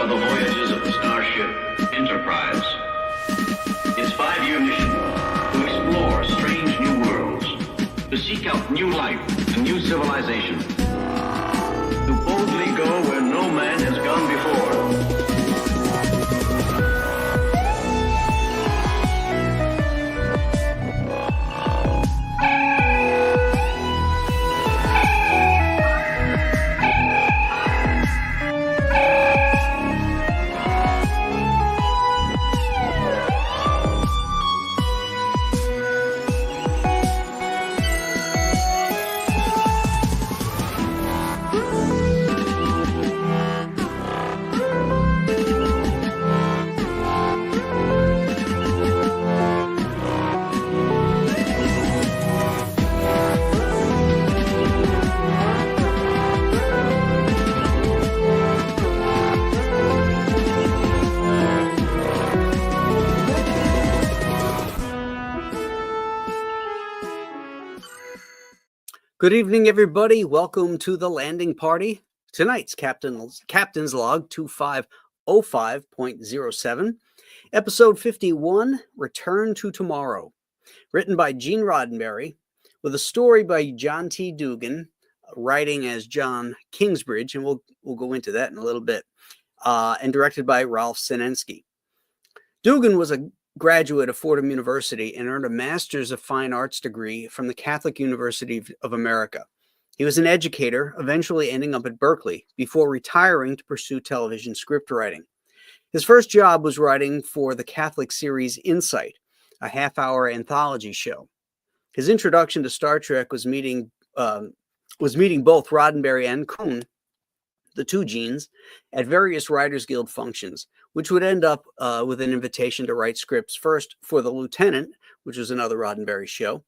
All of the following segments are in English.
of the voyages of the starship Enterprise. Its 5-year mission: to explore strange new worlds, to seek out new life and new civilization, to boldly go where no man has gone before. Good evening, everybody. Welcome to the landing party. Tonight's Captain's Log 2505.07, Episode 51, Return to Tomorrow. Written by Gene Roddenberry, with a story by John T. Dugan, writing as John Kingsbridge, and we'll go into that in a little bit, and directed by Ralph Sinensky. Dugan was a graduate of Fordham University and earned a Master's of Fine Arts degree from the Catholic University of America. He was an educator, eventually ending up at Berkeley before retiring to pursue television script writing. His first job was writing for the Catholic series Insight, a half-hour anthology show. His introduction to Star Trek was meeting both Roddenberry and Kuhn, the two Genes, at various Writers Guild functions, which would end up with an invitation to write scripts first for The Lieutenant, which was another Roddenberry show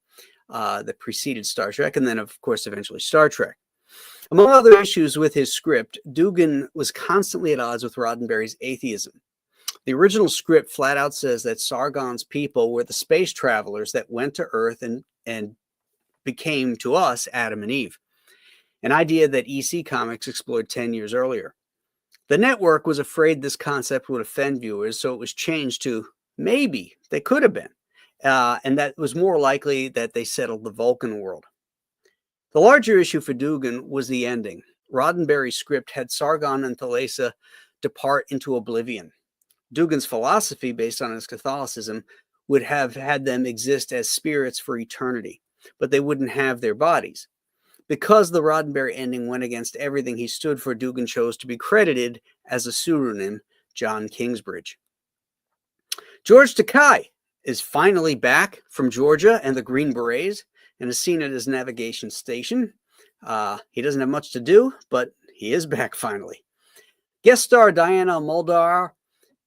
that preceded Star Trek, and then, of course, eventually Star Trek. Among other issues with his script, Dugan was constantly at odds with Roddenberry's atheism. The original script flat out says that Sargon's people were the space travelers that went to Earth and became, to us, Adam and Eve, an idea that EC Comics explored 10 years earlier. The network was afraid this concept would offend viewers, so it was changed to maybe they could have been, and that was more likely that they settled the Vulcan world. The larger issue for Dugan was the ending. Roddenberry's script had Sargon and Thalassa depart into oblivion. Dugan's philosophy, based on his Catholicism, would have had them exist as spirits for eternity, but they wouldn't have their bodies. Because the Roddenberry ending went against everything he stood for, Dugan chose to be credited as a pseudonym, John Kingsbridge. George Takei is finally back from Georgia and the Green Berets and is seen at his navigation station. He doesn't have much to do, but he is back finally. Guest star Diana Muldaur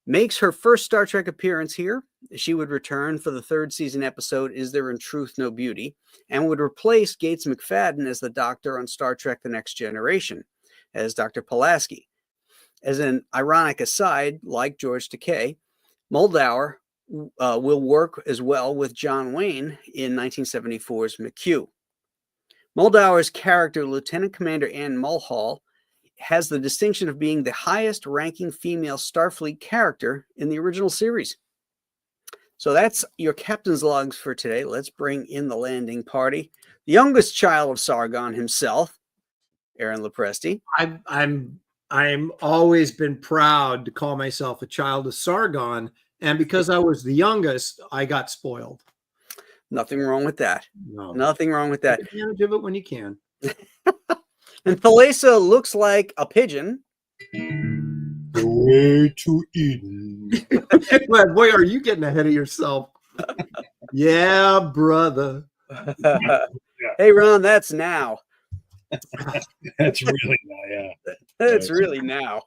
makes her first Star Trek appearance here. She would return for the third season episode, Is There in Truth No Beauty, and would replace Gates McFadden as the Doctor on Star Trek The Next Generation, as Dr. Pulaski. As an ironic aside, like George Takei, Muldaur will work as well with John Wayne in 1974's McHugh. Muldaur's character, Lieutenant Commander Ann Mulhall, has the distinction of being the highest-ranking female Starfleet character in the original series. So that's your captain's logs for today. Let's bring in the landing party. The youngest child of Sargon himself, Aaron Lopresti. I'm always been proud to call myself a child of Sargon, and because I was the youngest, I got spoiled. Nothing wrong with that. No. Nothing wrong with that. Take advantage of it when you can. And Thalassa looks like a pigeon. The way to Eden. Boy, are you getting ahead of yourself? Yeah, brother. Hey, Ron, that's now. That's really now, yeah. That's really now.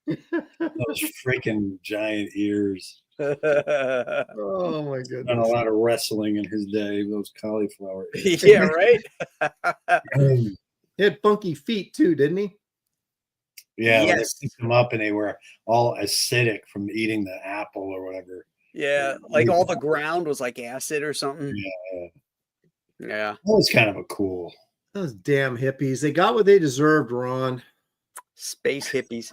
Those freaking giant ears. Oh my goodness. Done a lot of wrestling in his day, those cauliflower ears. Yeah, right? He had funky feet too, didn't he? Yeah, Yes. they picked them up and they were all acidic from eating the apple or whatever. Yeah, like all the ground was like acid or something. Yeah. Yeah. That was kind of a cool. Those damn hippies. They got what they deserved, Ron. Space hippies.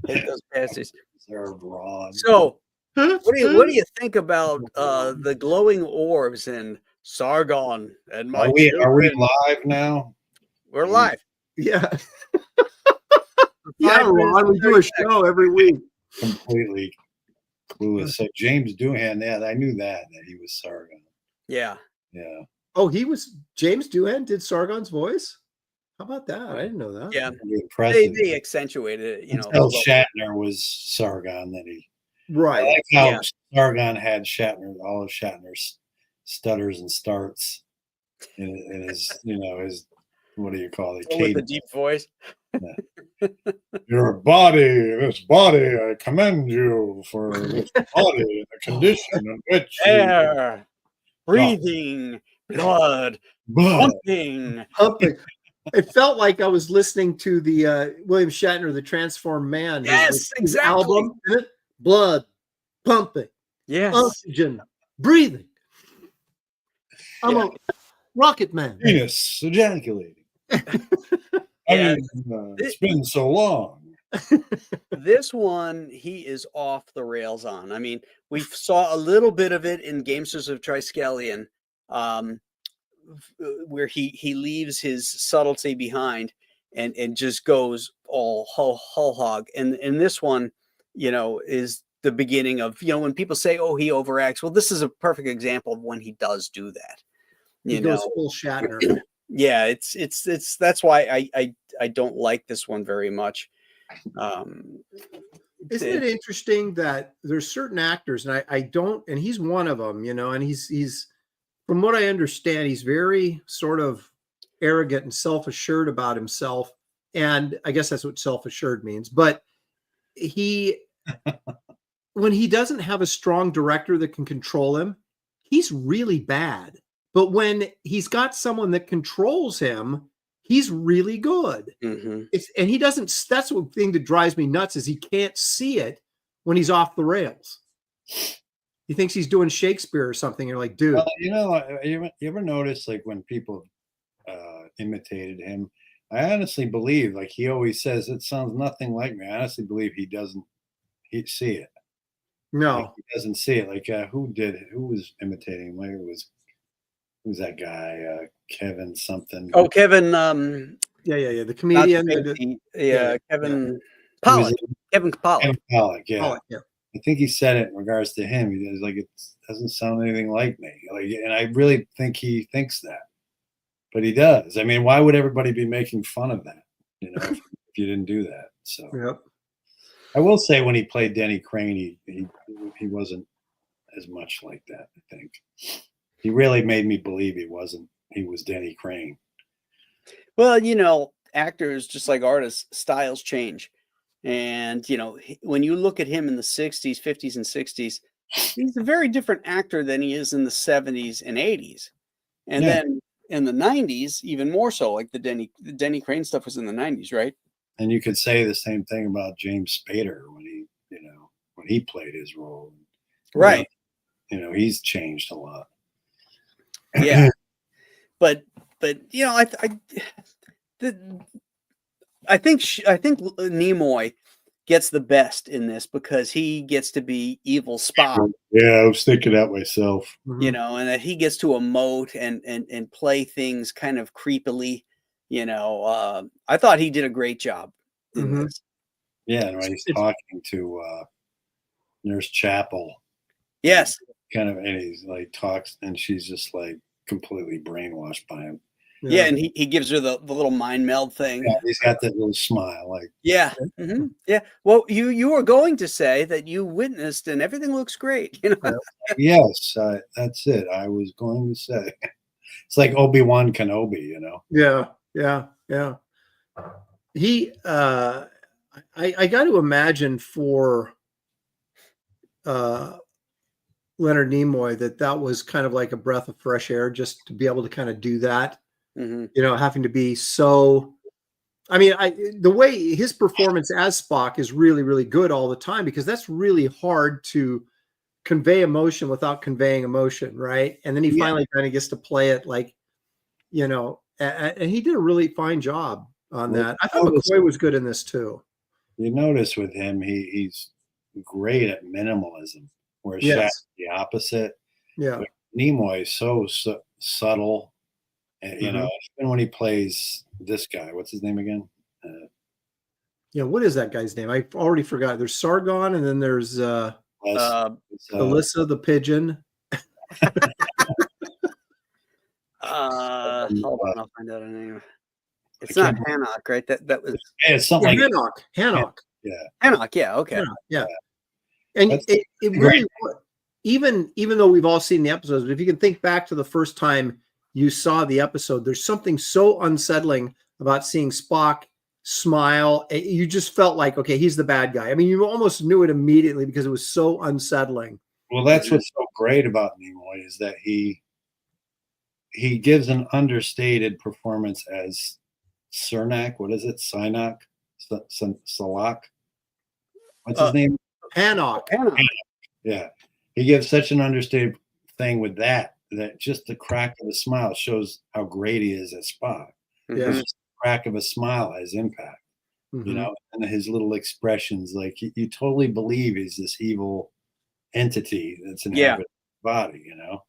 Hate those bastards. They're broad. So, what do you think about the glowing orbs in Sargon and my Are we children? live now? We're live. Yeah. For Yeah, 5 minutes Ron, and we do 30 a seconds. show every week. Completely clueless. So James Doohan, yeah, I knew that he was Sargon. Yeah. Yeah. Oh, James Doohan did Sargon's voice? How about that? I didn't know that. Yeah. Pretty impressive. They accentuated it, you know. Until Shatner was Sargon, then he. Right. I like how Yeah. Sargon had Shatner, all of Shatner's stutters and starts in his, his, what do you call it? with the deep voice. Your body, this body, I commend you for this body, the condition in which Air, breathing, blood, pumping. Pumping. It felt like I was listening to the William Shatner, The Transformed Man. Yes, his exactly. album, isn't it? Blood, pumping, Yes. oxygen, breathing. I'm a rocket man. Penis ejaculating. Yeah. It's been so long. This one, he is off the rails on. I mean, we saw a little bit of it in Gamesters of Triskelion, where he leaves his subtlety behind and just goes all whole hog. And this one, is the beginning of, when people say, oh, he overacts. Well, this is a perfect example of when he does do that. He goes full Shatner. Yeah, it's that's why I don't like this one very much. Isn't it interesting that there's certain actors, and I don't, and he's one of them, and he's from what I understand, he's very sort of arrogant and self-assured about himself, and I guess that's what self-assured means. But when he doesn't have a strong director that can control him, he's really bad. But when he's got someone that controls him, he's really good. Mm-hmm. And he doesn't, that's the thing that drives me nuts is he can't see it when he's off the rails. He thinks he's doing Shakespeare or something. You're like, dude. Well, you ever notice, like, when people imitated him, I honestly believe, like he always says, it sounds nothing like me. I honestly believe he doesn't see it. No. Like, he doesn't see it. Like, who was imitating him? Like, it was, who's that guy? Kevin something. Oh, Kevin. Yeah. The comedian. Kevin Pollak. Kevin Pollak. Kevin Pollak, yeah. Pollak, yeah. I think he said it in regards to him. He was like, it doesn't sound anything like me. Like, and I really think he thinks that, but he does. I mean, why would everybody be making fun of that? If you didn't do that. So, Yep. I will say when he played Denny Crane, he wasn't as much like that. I think he really made me believe he was Denny Crane. Well, actors, just like artists, styles change. And, when you look at him in the 60s, 50s, and 60s, he's a very different actor than he is in the 70s and 80s. And then in the 90s, even more so, like the Denny Crane stuff was in the 90s, right? And you could say the same thing about James Spader when he played his role. Right. He's changed a lot. Yeah. But I think Nimoy gets the best in this because he gets to be evil Spock. Yeah, I was thinking that myself. And that he gets to emote and play things kind of creepily. I thought he did a great job in this. Yeah, and when he's talking to Nurse Chapel. Yes. And he's like talks, and she's just like completely brainwashed by him. Yeah, and he gives her the little mind meld thing. Yeah, he's got that little smile, like yeah, yeah. Well, you were going to say that you witnessed, and everything looks great. Yes, that's it. I was going to say it's like Obi-Wan Kenobi, Yeah. He, I got to imagine for Leonard Nimoy that was kind of like a breath of fresh air just to be able to kind of do that. Having to be so, I mean, the way his performance as Spock is really, really good all the time, because that's really hard to convey emotion without conveying emotion. Right. And then he finally kind of gets to play it like, and he did a really fine job on that. I thought McCoy was good in this too. You notice with him, he's great at minimalism, whereas Yes. Shatner's the opposite. Yeah. But Nimoy is so subtle, and you know, even when he plays this guy, what's his name again? Yeah, what is that guy's name? I already forgot. There's Sargon, and then there's Alyssa the pigeon. Hold on, I'll find out her name. It's not Hannock, right? That was it's something like Hannock. Yeah. Hannock. Yeah. Okay. Hannock, yeah. And it really, even though we've all seen the episodes, but if you can think back to the first time you saw the episode, there's something so unsettling about seeing Spock smile. You just felt like, okay, he's the bad guy. I mean, you almost knew it immediately because it was so unsettling. Well, that's what's so great about Nimoy is that he gives an understated performance as Cernak. What is it? Synak? Salak? What's his name? Hannock. Yeah. He gives such an understated thing with that just the crack of a smile shows how great he is at Spock. Yeah. Just the crack of a smile has impact, you know, and his little expressions, like you totally believe he's this evil entity that's inhabited the body, you know.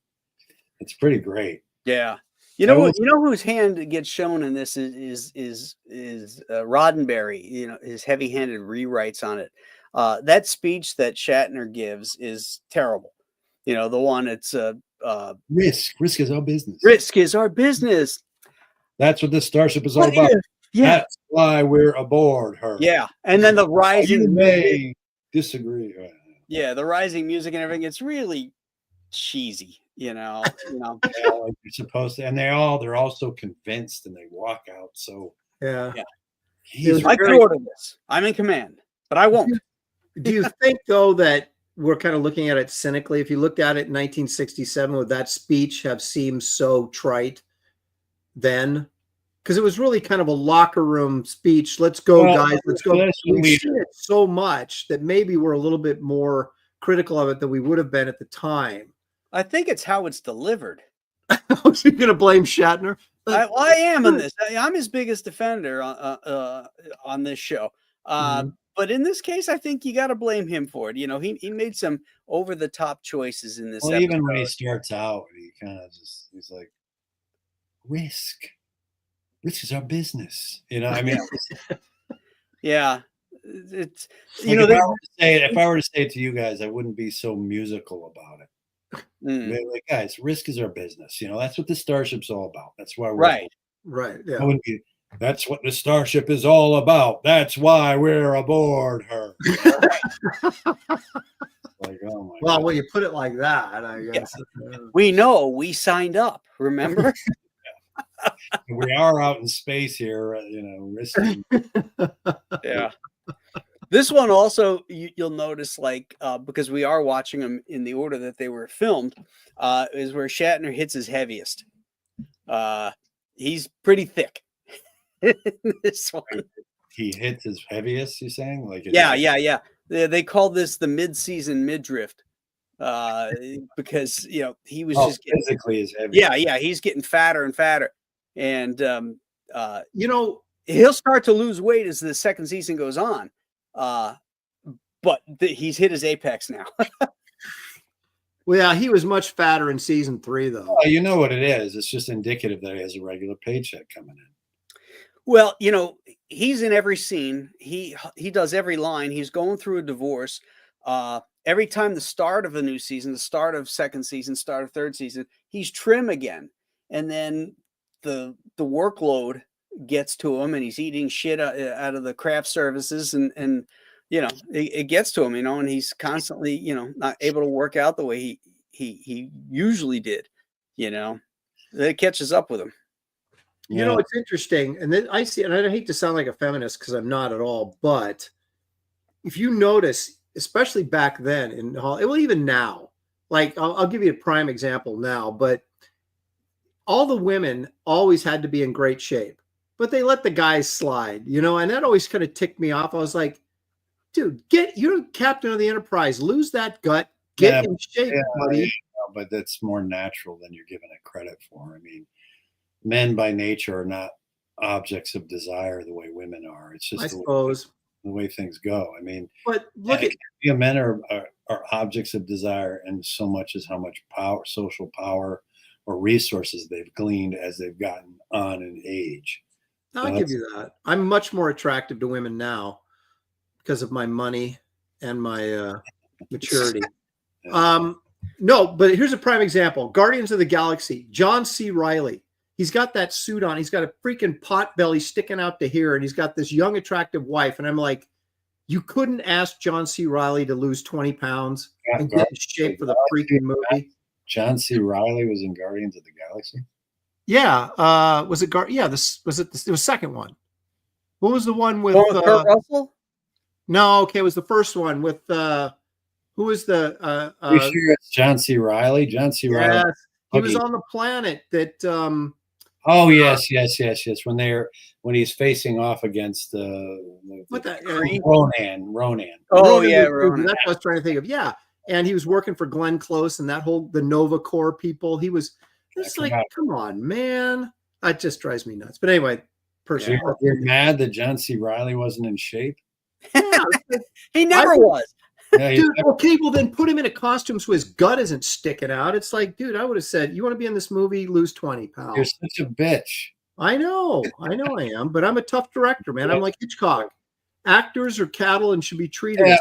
It's pretty great. Yeah. You know whose hand gets shown in this is Roddenberry, you know, his heavy-handed rewrites on it. That speech that Shatner gives is terrible. You know, the one it's risk is our business. Risk is our business. That's what this starship is all about. Yeah. That's why we're aboard her. Yeah. And then the rising you may disagree. Yeah, the rising music and everything, it's really cheesy, you know. Like you're supposed to, and they're all so convinced and they walk out. So yeah. I could order this. I'm in command, but I won't. Do you think though that we're kind of looking at it cynically? If you looked at it in 1967, would that speech have seemed so trite then? Because it was really kind of a locker room speech. Let's go, guys. Let's go. We've seen it so much that maybe we're a little bit more critical of it than we would have been at the time. I think it's how it's delivered. So you're going to blame Shatner? I am on this. I'm his biggest defender on this show. But in this case, I think you got to blame him for it. You know, he made some over the top choices in this. Well, episode. Even when he starts out, he kind of he's like, risk is our business. You know, I mean, yeah, it's like if I were to say it to you guys, I wouldn't be so musical about it. Like, guys, risk is our business. You know, that's what the starship's all about. That's why we're right. Yeah. That's what the starship is all about. That's why we're aboard her. Like, oh my God. When you put it like that, I guess. We know we signed up. Remember? We are out in space here, you know, risking. Yeah. This one also, you'll notice, like, because we are watching them in the order that they were filmed, is where Shatner hits his heaviest. He's pretty thick. This one. He hits his heaviest, you're saying? Like yeah. They call this the mid-season midriff. Because, you know, he was just physically is heavy. Yeah, he's getting fatter and fatter. And you know, he'll start to lose weight as the second season goes on. But he's hit his apex now. Well, yeah, he was much fatter in season 3, though. Well, you know what it is. It's just indicative that he has a regular paycheck coming in. Well, you know, he's in every scene. He does every line. He's going through a divorce. Every time the start of a new season, the start of second season, start of third season, he's trim again. And then the workload gets to him and he's eating shit out of the craft services and you know, it gets to him, you know, and he's constantly, you know, not able to work out the way he usually did, you know. It catches up with him. You know, it's interesting. And then I see, and I hate to sound like a feminist because I'm not at all, but if you notice, especially back then in Hollywood, well, even now, like I'll give you a prime example now, but all the women always had to be in great shape, but they let the guys slide, you know, and that always kind of ticked me off. I was like, dude, you're captain of the Enterprise, lose that gut, get in shape, buddy. But that's more natural than you're giving it credit for. I mean, men by nature are not objects of desire the way women are. It's just I suppose the way things go. I mean, but look at men are objects of desire, and so much as how much power, social power, or resources they've gleaned as they've gotten on in age. I'll give you that. I'm much more attractive to women now because of my money and my maturity. No, but here's a prime example. Guardians of the Galaxy, John C. Reilly. He's got that suit on. He's got a freaking pot belly sticking out to here, and he's got this young, attractive wife. And I'm like, you couldn't ask John C. Reilly to lose 20 pounds and get in shape for the freaking movie. John C. Reilly was in Guardians of the Galaxy. Yeah. Was it Yeah, this was it. It was second one. What was the one with Kurt Russell? No, okay, it was the first one with who was the Are you sure it's John C. Reilly? John C. Reilly. Yes, he was on the planet that Oh yes. When he's facing off against what the Ronan. Oh yeah, Ronan. That's what I was trying to think of. Yeah, and he was working for Glenn Close and that whole the Nova Corps people. He was just like, come on, man, that just drives me nuts. But anyway, personally, you're mad that John C. Reilly wasn't in shape. Yeah, he never was. Yeah, dude, okay, well then put him in a costume so his gut isn't sticking out. It's like, dude, I would have said, you want to be in this movie, lose 20 pounds. You're such a bitch. I know I am, but I'm a tough director, man. I'm like Hitchcock. Actors are cattle and should be treated. Yeah,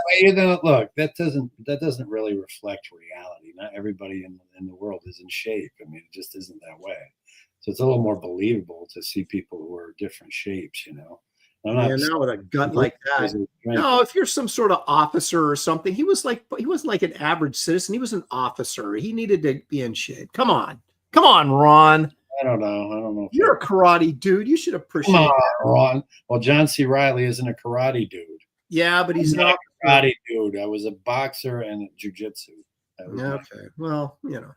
look, that doesn't really reflect reality. Not everybody in the world is in shape. I mean, it just isn't that way. So it's a little more believable to see people who are different shapes, you know. Now with a gut like that. No, if you're some sort of officer or something, he wasn't like an average citizen. He was an officer. He needed to be in shape. Come on, Ron. I don't know. You're a karate dude. You should appreciate that. Ron. Well, John C. Reilly isn't a karate dude. Yeah, but he's not a karate dude. I was a boxer and jiu-jitsu. Okay. Well, you know,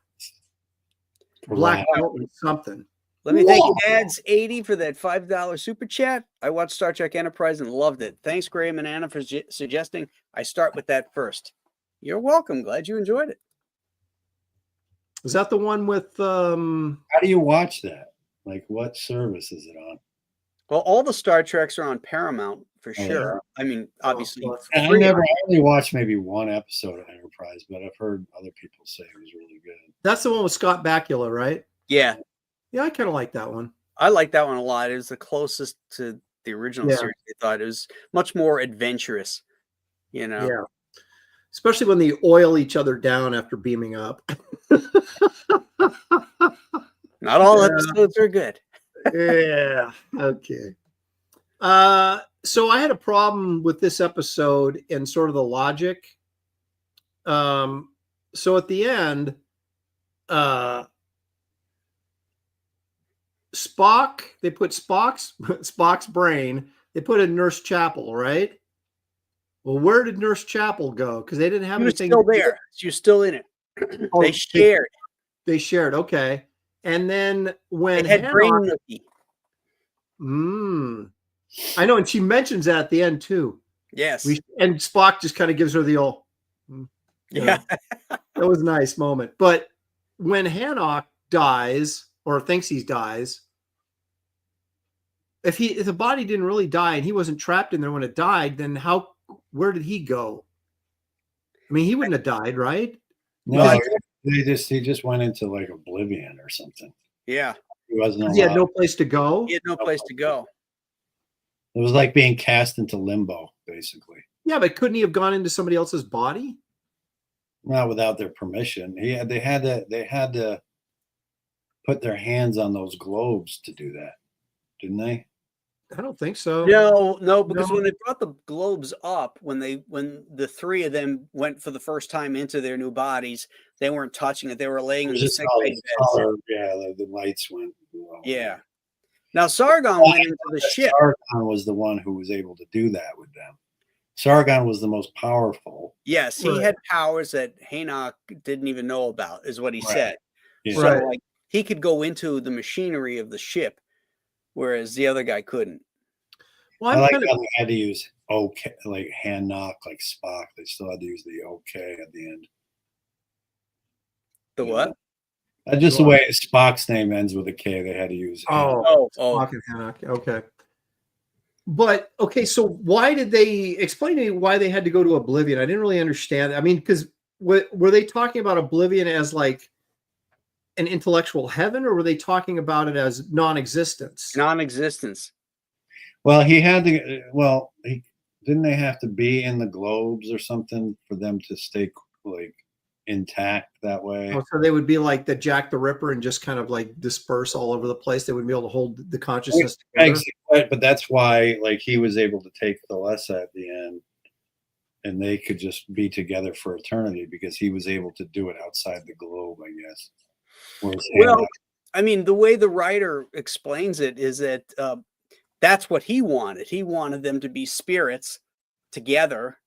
black belt and something. Let me thank Ads 80 for that $5 super chat. I watched Star Trek Enterprise and loved it. Thanks, Graham and Anna, for suggesting I start with that first. You're welcome. Glad you enjoyed it. Is that the one with How do you watch that? Like, what service is it on? Well, all the Star Treks are on Paramount for sure. I mean, obviously. I only watched maybe one episode of Enterprise, but I've heard other people say it was really good. That's the one with Scott Bakula, right? Yeah. Yeah, I kind of like that one. I like that one a lot. It was the closest to the original series. I thought it was much more adventurous, you know. Yeah. Especially when they oil each other down after beaming up. Not all episodes are good. Yeah. Okay. So I had a problem with this episode and sort of the logic. So at the end, Spock, they put Spock's brain, they put in Nurse Chapel, right? Well, where did Nurse Chapel go? Because they didn't have anything. Still there. She was still in it. They shared. They shared. Okay. And then when they had brain nookie. I know, and she mentions that at the end too. Yes. And Spock just kind of gives her the old. Yeah. That was a nice moment. But when Hanok dies or thinks he dies, if the body didn't really die and he wasn't trapped in there when it died, then where did he go? I mean, he wouldn't have died, right? No, he just went into like oblivion or something. Yeah. He wasn't. He had no place to go. He had no place to go. It was like being cast into limbo, basically. Yeah, but couldn't he have gone into somebody else's body? Not without their permission. They had to put their hands on those globes to do that, didn't they? I don't think so. No, because when they brought the globes up, when the three of them went for the first time into their new bodies, they weren't touching it. They were laying in the sick bay beds. Yeah, the lights went. Yeah. Now Sargon went into the ship. Sargon was the one who was able to do that with them. Sargon was the most powerful. Yes, he had powers that Hanok didn't even know about, is what he said. Yeah. So like he could go into the machinery of the ship, whereas the other guy couldn't. Well, I like how they had to use okay, like hand knock, like Spock. They still had to use the okay at the end. The what? Just the way Spock's name ends with a K, they had to use. Spock and Hanok. Okay. But okay, so why did they explain to me why they had to go to Oblivion? I didn't really understand. I mean, because were they talking about Oblivion as like an intellectual heaven, or were they talking about it as non-existence? Non-existence. Well, he had to. Well, didn't they have to be in the globes or something for them to stay like intact that way? Oh, so they would be like the Jack the Ripper and just kind of like disperse all over the place. They wouldn't be able to hold the consciousness together. But that's why, like, he was able to take Thalessa at the end, and they could just be together for eternity because he was able to do it outside the globe, I guess. Well, I mean, the way the writer explains it is that that's what he wanted. He wanted them to be spirits together,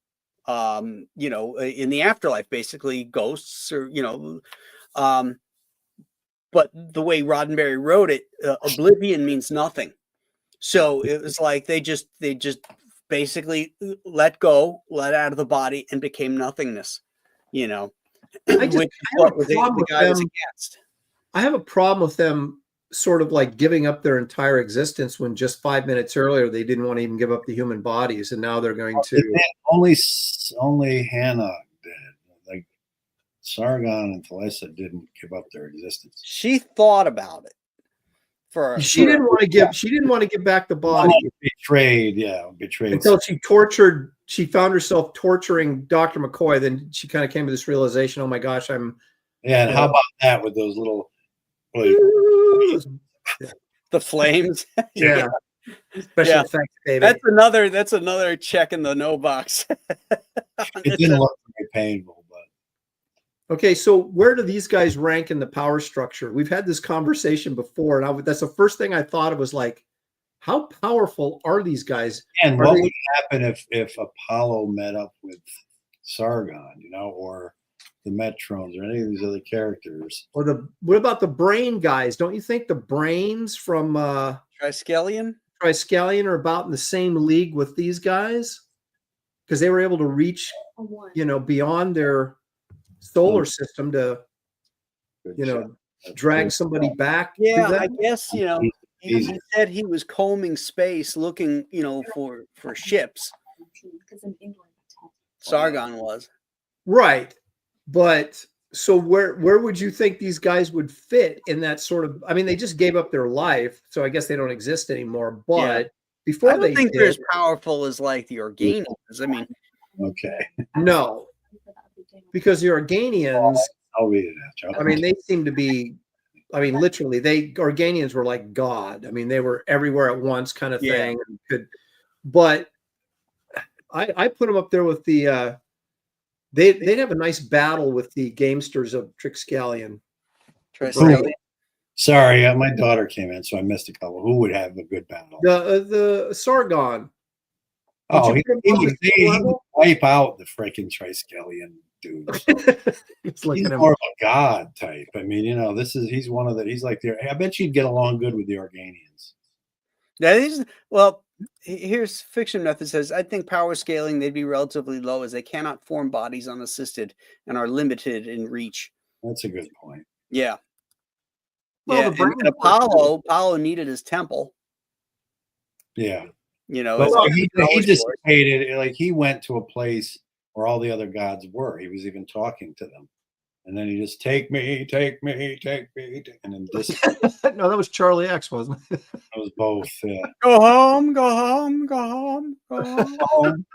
in the afterlife, basically ghosts, or but the way Roddenberry wrote it, oblivion means nothing. So it was like they just basically let go, let out of the body, and became nothingness. Which is what the guy was against. I have a problem with them sort of like giving up their entire existence when just 5 minutes earlier they didn't want to even give up the human bodies, and now they're going to. Only Hannah did. Like Sargon and Thalessa didn't give up their existence. She thought about it. She didn't want to give back the body. Betrayed until she found herself torturing Dr. McCoy. Then she kind of came to this realization, oh my gosh, and how about that with those little the flames? Yeah. Special effects, baby. That's another check in the no box. It didn't look very painful, but okay. So where do these guys rank in the power structure? We've had this conversation before, and that's the first thing I thought of was like, how powerful are these guys? And what would happen if Apollo met up with Sargon, or the Metrons or any of these other characters? Or what about the brain guys? Don't you think the brains from Triskelion are about in the same league with these guys? Because they were able to reach, beyond their solar system to, drag somebody back. Yeah, I guess, he said he was combing space looking, for ships. Sargon was. Right. But so where would you think these guys would fit in that sort of? I mean, they just gave up their life, so I guess they don't exist anymore. But before I don't think they're as powerful as like the Organians. I mean, okay, no, because the Organians. I'll read it after. I mean, they seem to be. I mean, literally, Organians were like God. I mean, they were everywhere at once, kind of thing. But I put them up there with the. They'd have a nice battle with the gamesters of Triskelion. Sorry, my daughter came in, so I missed a couple. Who would have a good battle? The Sargon. Oh, he would wipe out the freaking Triskelion dude. He's more of a god type. I mean, he's one of the. He's like I bet you'd get along good with the Organians. Here's Fiction Method says, I think power scaling, they'd be relatively low as they cannot form bodies unassisted and are limited in reach. That's a good point. Yeah. Well, and Apollo needed his temple. Yeah. But he dissipated. Like he went to a place where all the other gods were. He was even talking to them. And then he just take me, and then no, that was Charlie X, wasn't it? That was both. Yeah. Go home, go home, go home, go home.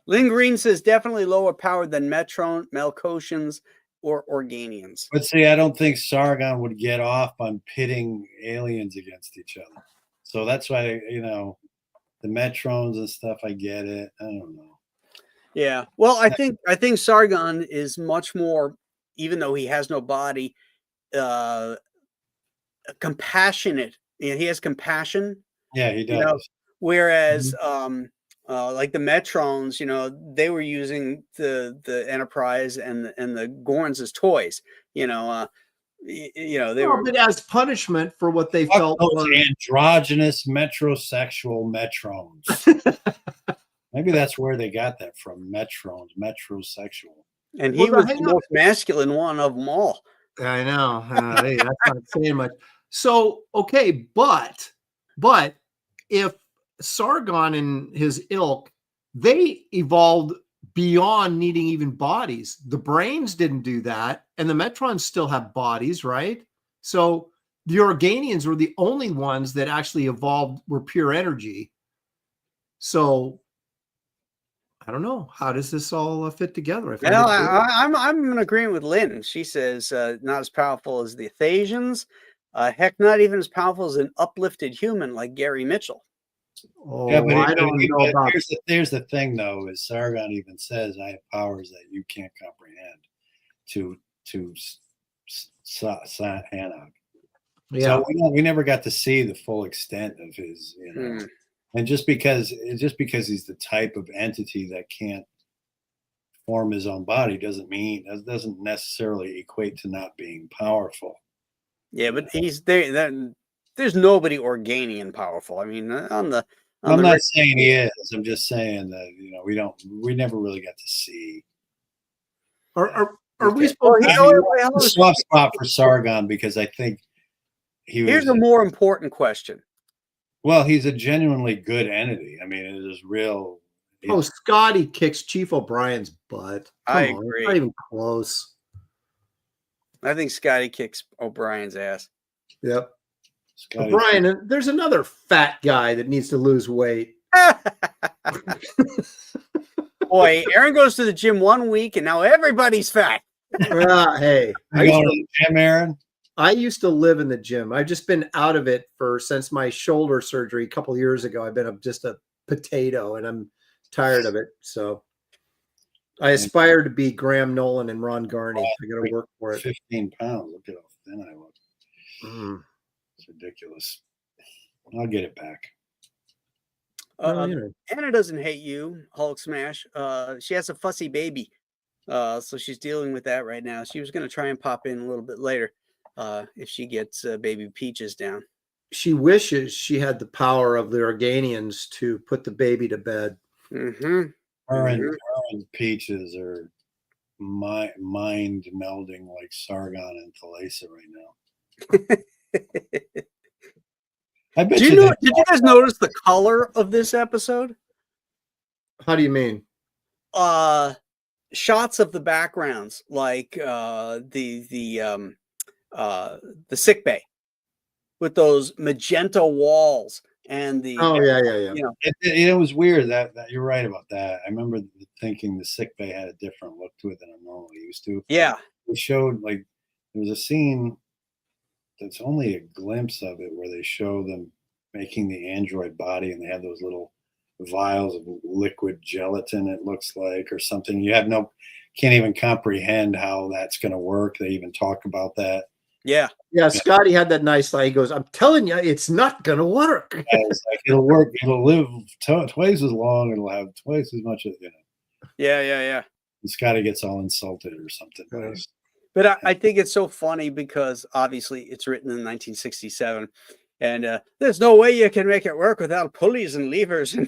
Lynn Green says definitely lower powered than Metron, Melkotians, or Organians. But see, I don't think Sargon would get off on pitting aliens against each other. So that's why the Metrons and stuff. I get it. I don't know. Yeah. Well, I think Sargon is much more, even though he has no body, compassionate. He has compassion. Yeah, he does. Whereas, like the Metrons, they were using the Enterprise and the Gorns as toys. They were, but as punishment for what they felt those androgynous metrosexual Metrons. Maybe that's where they got that from. Metrosexual. And he was the most masculine one of them all. I know. Hey, that's not saying much. So, okay, but if Sargon and his ilk, they evolved beyond needing even bodies. The brains didn't do that, and the Metrons still have bodies, right? So the Organians were the only ones that actually evolved, were pure energy. So I don't know. How does this all fit together? Well, I'm in agreement with Lynn. She says not as powerful as the Athasians. Heck, not even as powerful as an uplifted human like Gary Mitchell. Oh, yeah, but I don't know about. Here's the thing, though, is Sargon even says, "I have powers that you can't comprehend." To Hanok. Yeah. So we never got to see the full extent of his, you know. And just because he's the type of entity that can't form his own body doesn't necessarily equate to not being powerful. Yeah, but he's there. There's nobody Organian powerful. I mean, I'm not saying he is. I'm just saying that we never really got to see. Are we supposed to have a soft spot for Sargon because I think here's a more important question. Well, he's a genuinely good entity. I mean, it is real. Oh, Scotty kicks Chief O'Brien's butt. I agree. Not even close. I think Scotty kicks O'Brien's ass. Yep. O'Brien, there's another fat guy that needs to lose weight. Boy, Aaron goes to the gym 1 week and now everybody's fat. Hey. You going to the gym, Aaron? I used to live in the gym. I've just been out of it since my shoulder surgery a couple of years ago. I've been just a potato and I'm tired of it. So I aspire to be Graham Nolan and Ron Garney. I got to work for it. 15 pounds. Look at how thin I look. It's ridiculous. I'll get it back. Anna doesn't hate you, Hulk Smash. She has a fussy baby. So she's dealing with that right now. She was going to try and pop in a little bit later. If she gets baby Peaches down. She wishes she had the power of the Organians to put the baby to bed. Her and Peaches are mind melding like Sargon and Thalassa right now. I bet did you guys notice the color of this episode? How do you mean? Shots of the backgrounds, like the sick bay with those magenta walls and the it was weird that you're right about that. I remember thinking the sick bay had a different look to it than I'm normally used to. Yeah, they showed there was a scene that's only a glimpse of it where they show them making the android body and they have those little vials of liquid gelatin, it looks like, or something. You can't even comprehend how that's going to work. They even talk about that. Yeah. Scotty had that nice line. He goes, "I'm telling you, it's not going to work." Yeah, it's like, it'll work. It'll live twice as long. It'll have twice as much as Yeah. And Scotty gets all insulted or something. Right. But I think it's so funny because obviously it's written in 1967, and there's no way you can make it work without pulleys and levers. You're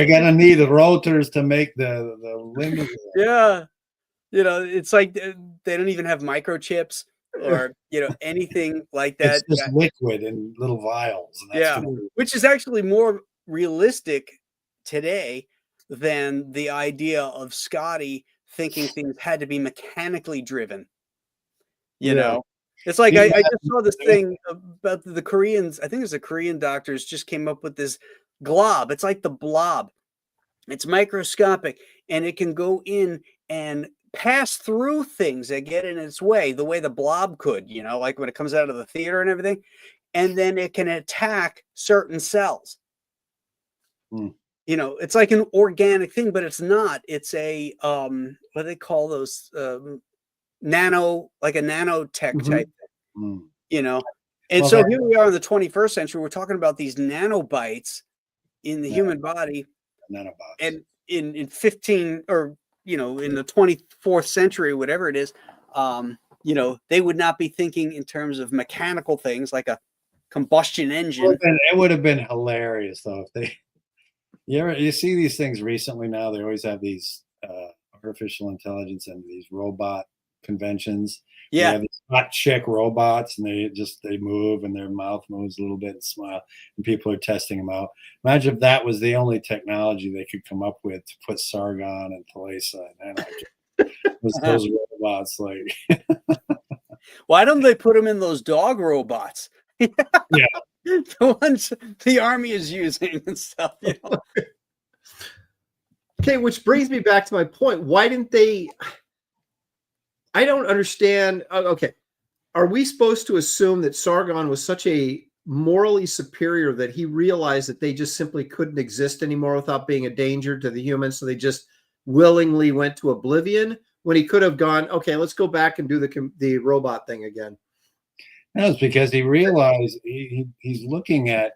gonna need rotors to make the limit. Yeah. It's like they don't even have microchips or, anything like that. It's just liquid in little vials. And which is actually more realistic today than the idea of Scotty thinking things had to be mechanically driven. You know, it's like I just saw this thing about the Koreans. I think it's the Korean doctors just came up with this glob. It's like the blob. It's microscopic and it can go in and pass through things that get in its way, the way the blob could, like when it comes out of the theater and everything. And then it can attack certain cells. It's like an organic thing, but it's not. It's a what do they call those? Like a nanotech type thing. And so here we are in the 21st century. We're talking about these nanobites in the human body, nanobots. And in 15 or in the 24th century, whatever it is, they would not be thinking in terms of mechanical things like a combustion engine. It would have been hilarious though if You see these things recently now. They always have these artificial intelligence and these robot conventions. They Yeah. have these hot chick robots, and they move, and their mouth moves a little bit and smile, and people are testing them out. Imagine if that was the only technology they could come up with to put Sargon and Thalassa and those robots. Like, Why don't they put them in those dog robots? yeah, The ones the army is using and stuff. You know? Okay, which brings me back to my point. Why didn't they? I don't understand. Okay, are we supposed to assume that Sargon was such a morally superior that he realized that they just simply couldn't exist anymore without being a danger to the humans, so they just willingly went to oblivion when he could have gone, okay, let's go back and do the robot thing again? no, it's because he realized he's looking at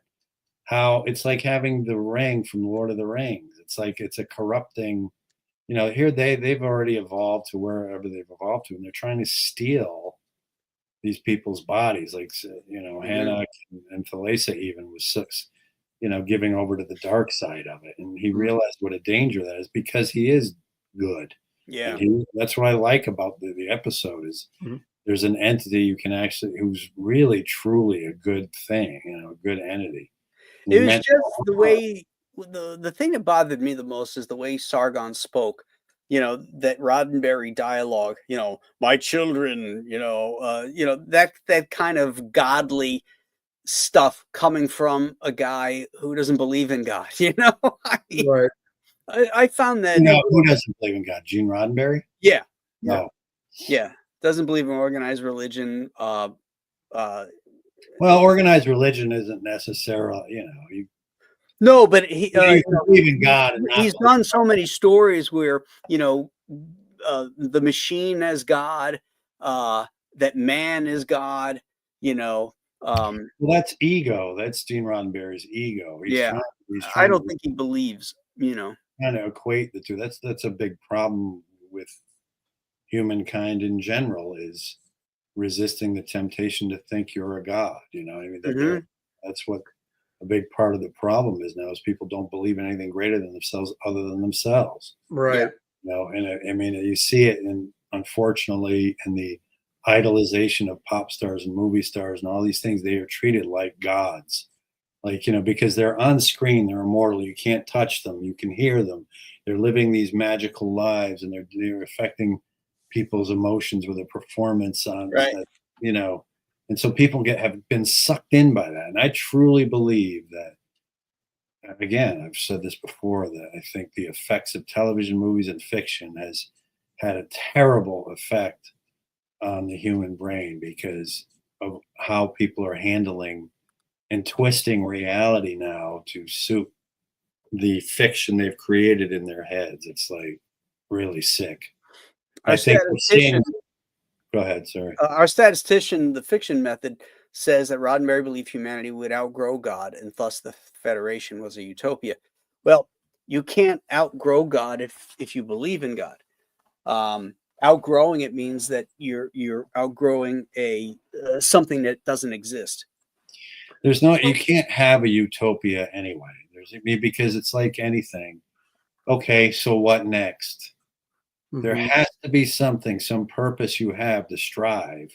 how it's like having the ring from Lord of the Rings. It's like it's a corrupting. Here they've already evolved to wherever they've evolved to, and they're trying to steal these people's bodies. Like, Hanok and Thalassa even was, giving over to the dark side of it, and he realized what a danger that is because he is good. Yeah. That's what I like about the episode is there's an entity you can actually who's really truly a good thing, a good entity. It was just the way the thing that bothered me the most is the way Sargon spoke. That Roddenberry dialogue. My children. That kind of godly stuff coming from a guy who doesn't believe in God. Right. I found that. Who doesn't believe in God? Gene Roddenberry? Yeah. No. Yeah. Doesn't believe in organized religion. Well, organized religion isn't necessarily, No, but he believe in God. And he's done so many stories where the machine as God, that man is God. Well, that's ego. That's Gene Roddenberry's ego. He's I don't think he believes. Trying to equate the two. That's a big problem with humankind in general is resisting the temptation to think you're a god. That's what a big part of the problem is now is people don't believe in anything greater than themselves other than themselves. Right. And I mean you see it unfortunately in the idolization of pop stars and movie stars and all these things. They are treated like gods, like because they're on screen, they're immortal, you can't touch them, you can hear them, they're living these magical lives, and they're affecting people's emotions with a performance on and so people have been sucked in by that. And I truly believe that, again, I've said this before, that I think the effects of television, movies, and fiction has had a terrible effect on the human brain because of how people are handling and twisting reality now to suit the fiction they've created in their heads. It's like really sick. I think we're seeing. Go ahead, sorry. Our statistician, the fiction method, says that Roddenberry believed humanity would outgrow God, and thus the Federation was a utopia. Well, you can't outgrow God if you believe in God. Outgrowing it means that you're outgrowing something that doesn't exist. You can't have a utopia anyway. Because it's like anything. Okay, so what next? There has to be something, some purpose you have to strive.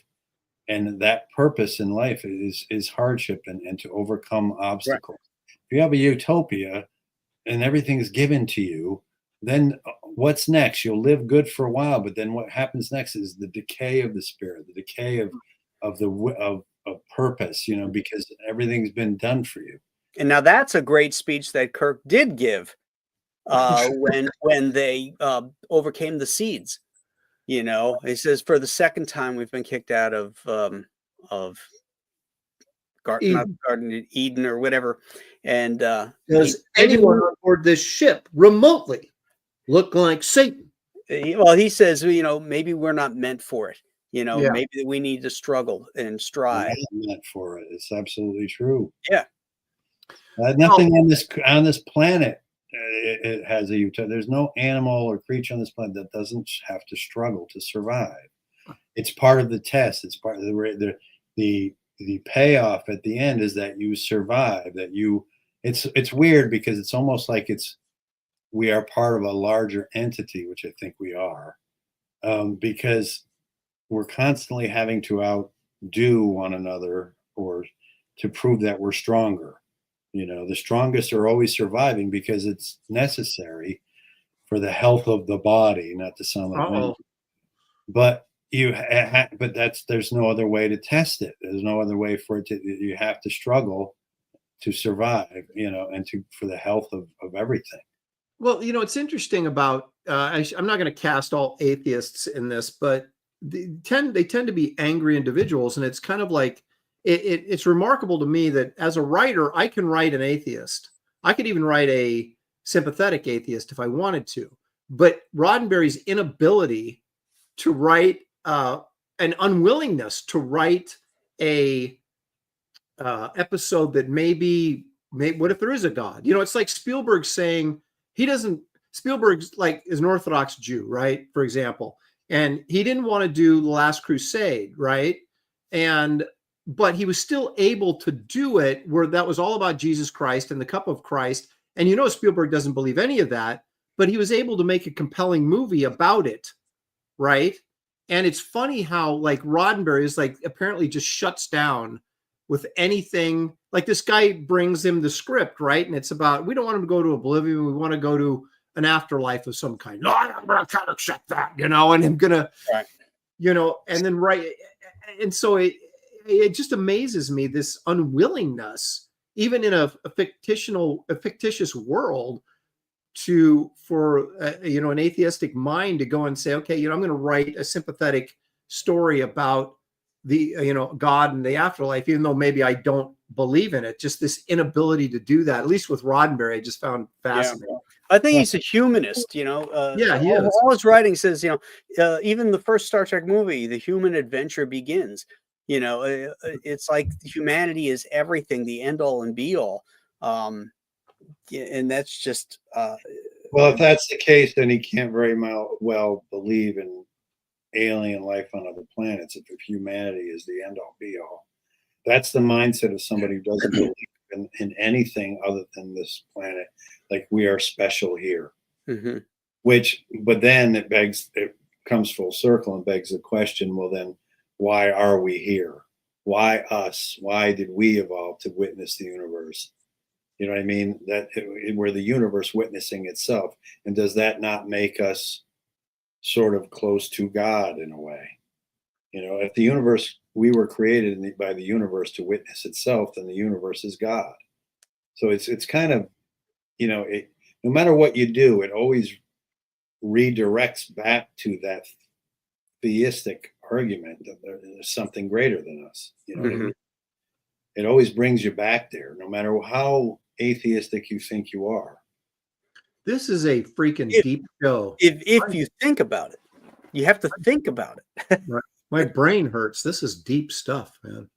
And that purpose in life is hardship and to overcome obstacles. Right. If you have a utopia and everything's given to you, then what's next? You'll live good for a while, but then what happens next is the decay of the spirit, the decay of purpose, because everything's been done for you. And now that's a great speech that Kirk did give. When they overcame the seeds, he says, for the second time we've been kicked out of Garden Eden or whatever. And does anyone on board this ship remotely look like Satan? He says, maybe we're not meant for it. Maybe we need to struggle and strive. We're not meant for it. It's absolutely true. Yeah. Nothing on this planet. It has a utopia. There's no animal or creature on this planet that doesn't have to struggle to survive. It's part of the test. It's part of the payoff at the end is that you survive, that you it's weird because it's almost like we are part of a larger entity, which I think we are, because we're constantly having to outdo one another or to prove that we're stronger. The strongest are always surviving because it's necessary for the health of the body, not to sound like me. But there's no other way to test it. There's no other way for it to. You have to struggle to survive, and for the health of everything. Well, it's interesting about. I'm not going to cast all atheists in this, but they tend to be angry individuals, and it's kind of like it's remarkable to me that as a writer, I can write an atheist. I could even write a sympathetic atheist if I wanted to. But Roddenberry's inability to write an unwillingness to write a episode that maybe what if there is a God? It's like Spielberg saying Spielberg's like is an Orthodox Jew, right? For example, and he didn't want to do The Last Crusade, right? But he was still able to do it where that was all about Jesus Christ and the cup of Christ. And Spielberg doesn't believe any of that, but he was able to make a compelling movie about it, right? And it's funny how like Roddenberry is like apparently just shuts down with anything. Like this guy brings him the script, right? And it's about, we don't want him to go to oblivion. We want to go to an afterlife of some kind. No, I'm not trying to accept that, and I'm going to, right. And then, right. And so it just amazes me, this unwillingness, even in a fictitious world, for an atheistic mind to go and say, okay, I'm going to write a sympathetic story about the God and the afterlife, even though maybe I don't believe in it. Just this inability to do that, at least with Roddenberry, I just found fascinating. Yeah. I think he's a humanist, Yeah, he is. All his writing says, even the first Star Trek movie, the human adventure begins. It's like humanity is everything, the end all and be all. And that's just well, if that's the case, then he can't very well believe in alien life on other planets if humanity is the end all be all. That's the mindset of somebody who doesn't believe in anything other than this planet, like we are special here. Mm-hmm. But then it comes full circle and begs the question, well then, why are we here? Why us? Why did we evolve to witness the universe? You know what I mean? That we're the universe witnessing itself. And does that not make us sort of close to God in a way? If the universe, we were created by the universe to witness itself, then the universe is God. So it's kind of, no matter what you do, it always redirects back to that theistic argument that there's something greater than us. Mm-hmm. It always brings you back there, no matter how atheistic you think you are. This is a freaking deep show. If you think about it, you have to think about it. Right. My brain hurts. This is deep stuff, man.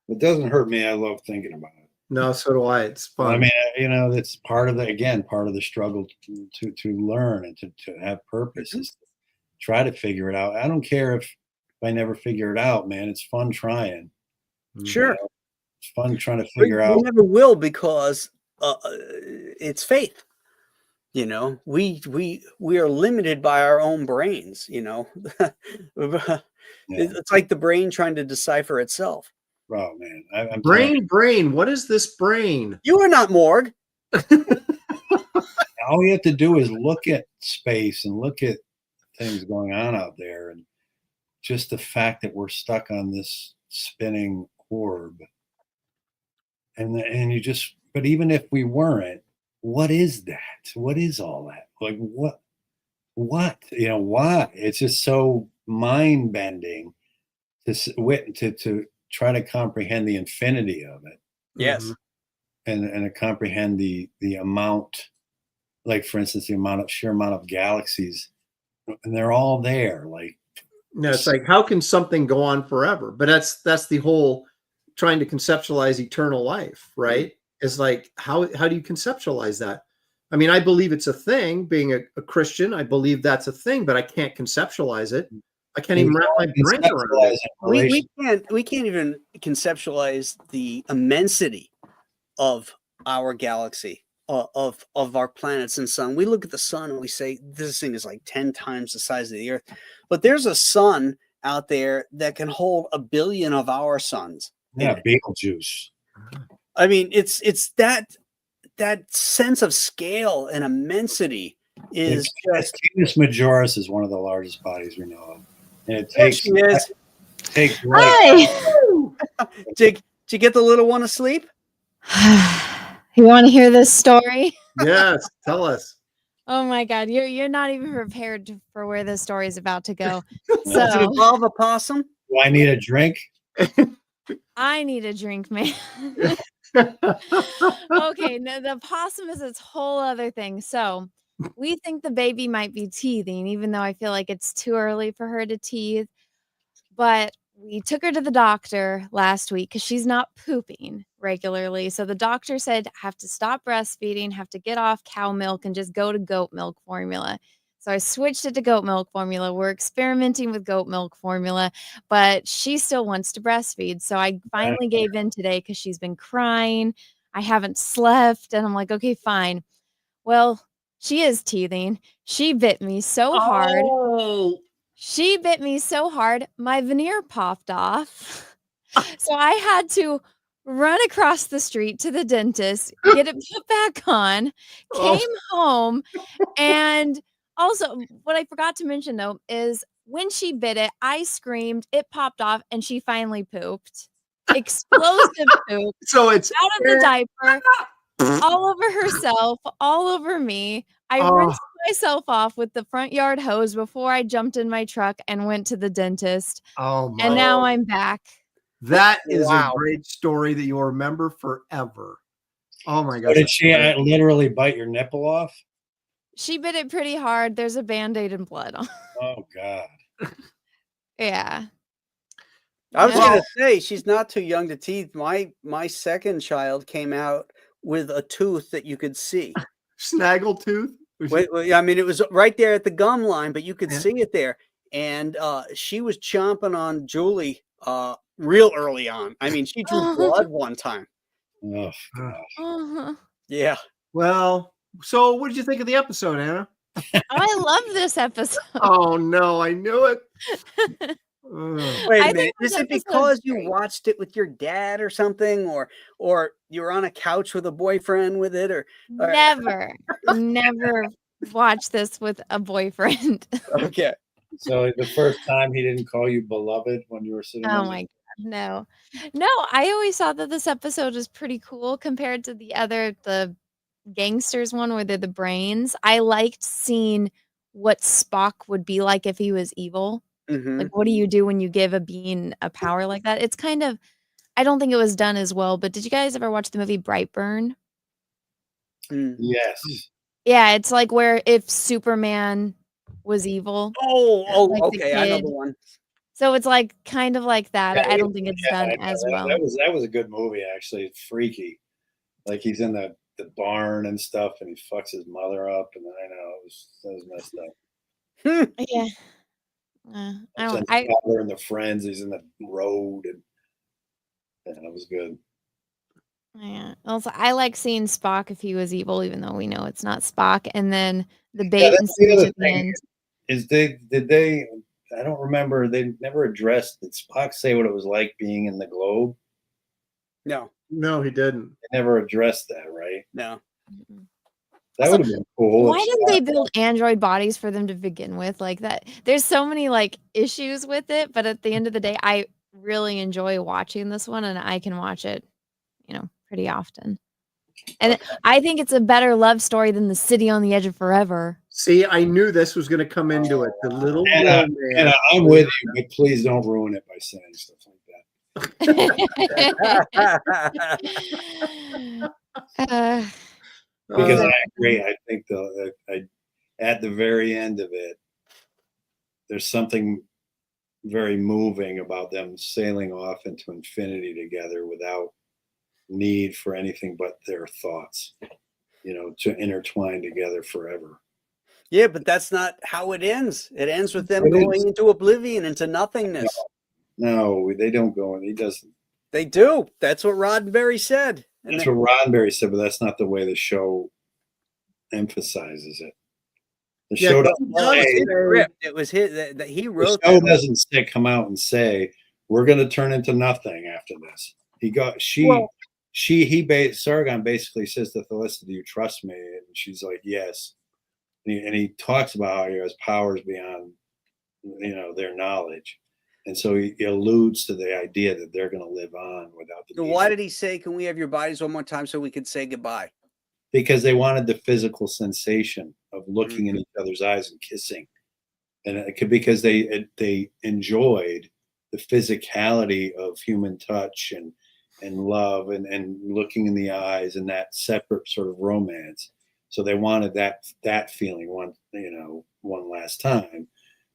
It doesn't hurt me. I love thinking about it. No, so do I. It's fun. I mean, that's part of the struggle to learn and to have purpose is to try to figure it out. I don't care if I never figure it out, man. It's fun trying. Sure. It's fun trying to figure out. We never will because it's faith. We are limited by our own brains. It's like the brain trying to decipher itself. Oh man, I'm brain. What is this brain? You are not Morg. All you have to do is look at space and look at things going on out there, and just the fact that we're stuck on this spinning orb, and you just. But even if we weren't, what is that? What is all that? Like what? Why? It's just so mind bending to try to comprehend the infinity of it. Yes. And to comprehend the amount, like for instance, the sheer amount of galaxies, and they're all there. Like, no, it's like, how can something go on forever? But that's the whole trying to conceptualize eternal life, right? Is like, how do you conceptualize that? I mean, I believe it's a thing. Being a Christian, I believe that's a thing, but I can't conceptualize it. I can't even wrap my brain around it. We can't even conceptualize the immensity of our galaxy, of our planets and sun. We look at the sun and we say this thing is like 10 times the size of the Earth, but there's a sun out there that can hold 1 billion of our suns. Yeah, Beetlejuice. I mean, it's that sense of scale and immensity is just. Canis Majoris is one of the largest bodies we know of, and it There takes. she is. Take Hi. Did you get the little one asleep? You want to hear this story? Yes, tell us. Oh my God, you're not even prepared for where this story is about to go. Does it So involve a possum? Do I need a drink? I need a drink, man. Okay, no, the possum is its whole other thing. So we think the baby might be teething, even though I feel like it's too early for her to teeth. But we took her to the doctor last week because she's not pooping regularly. So the doctor said, have to stop breastfeeding, have to get off cow milk and just go to goat milk formula. So I switched it to goat milk formula. We're experimenting with goat milk formula, but she still wants to breastfeed. So I finally gave in today because she's been crying. I haven't slept. And I'm like, okay, fine. Well, she is teething. She bit me so hard. Oh, She bit me so hard, my veneer popped off. So I had to run across the street to the dentist, get it put back on, Oh. came home. And also, what I forgot to mention though is when she bit it, I screamed, it popped off, and she finally pooped. Explosive poop so it's out of the diaper, all over herself, all over me. I Oh. rinsed myself off with the front yard hose before I jumped in my truck and went to the dentist. Oh my! And now I'm back. That is Wow. a great story that you'll remember forever. Oh my Or gosh! did she literally bite your nipple off? She bit it pretty hard. There's a Band-Aid and blood on. Oh God. Yeah. I was Yeah. going to say she's not too young to teeth. My second child came out with a tooth that you could see. Snaggletooth. Wait, I mean, it was right there at the gum line, but you could Yeah. see it there. And she was chomping on Julie real early on. I mean, she drew blood one time. Oh God. Uh-huh. Yeah. Well, so what did you think of the episode, Anna? Oh, I love this episode. Oh no, I knew it. Ugh. Wait I a minute. think Is this it episode's because you great. watched it with your dad or something, or you were on a couch with a boyfriend with it, or Never watch this with a boyfriend. okay? So the first time he didn't call you beloved when you were sitting. Oh on my God, no. I always thought that this episode was pretty cool compared to the gangsters one where they're the brains. I liked seeing what Spock would be like if he was evil. Mhm. Like, what do you do when you give a being a power like that? It's kind of, I don't think it was done as well, but did you guys ever watch the movie Brightburn? Mm. Yes. Yeah, it's like where if Superman was evil. Oh, Like the okay. I know kid. the one. So it's like kind of like that. Yeah, I don't think it's done I know. as That- well. That was a good movie actually. It's freaky. Like he's in the barn and stuff, and he fucks his mother up, and I know that was messed up. Yeah. I don't. His father and the friends. He's in the road, and that was good. Yeah. Also, I like seeing Spock if he was evil, even though we know it's not Spock. And then the bait and that's the switch other at the thing. end. Is they? I don't remember. They never addressed. Did Spock say what it was like being in the globe? No, No, he didn't. They never addressed that, right? no. Mm-mm. That Also, would have been cool. Why didn't they build android bodies for them to begin with like that? There's so many like issues with it, but at the end of the day, I really enjoy watching this one, and I can watch it, pretty often. And I think it's a better love story than The City on the Edge of Forever. See, I knew this was going to come into it. The little Anna, romance. Anna, I'm with you, but please don't ruin it by saying stuff like that. Because I agree. I think at the very end of it, there's something very moving about them sailing off into infinity together without need for anything but their thoughts, to intertwine together forever. Yeah, but that's not how it ends. It ends with them It going is. into oblivion, into nothingness. No, they don't go in. He doesn't. They do. That's what Roddenberry said. And That's then, what Roddenberry said, but that's not the way the show emphasizes it. The Yeah, show but doesn't well, it was say, his script. It was his that he the wrote show that. doesn't say, come out and say, we're going to turn into nothing after this. Sargon basically says to Felicity, do you trust me? And she's like, yes. And he talks about how he has powers beyond, their knowledge. And so he alludes to the idea that they're going to live on without the So need why of- did he say, "Can we have your bodies one more time so we could say goodbye"? because they wanted the physical sensation of looking in each other's eyes and kissing. And it could because they enjoyed the physicality of human touch and love and looking in the eyes and that separate sort of romance. So they wanted that feeling one last time,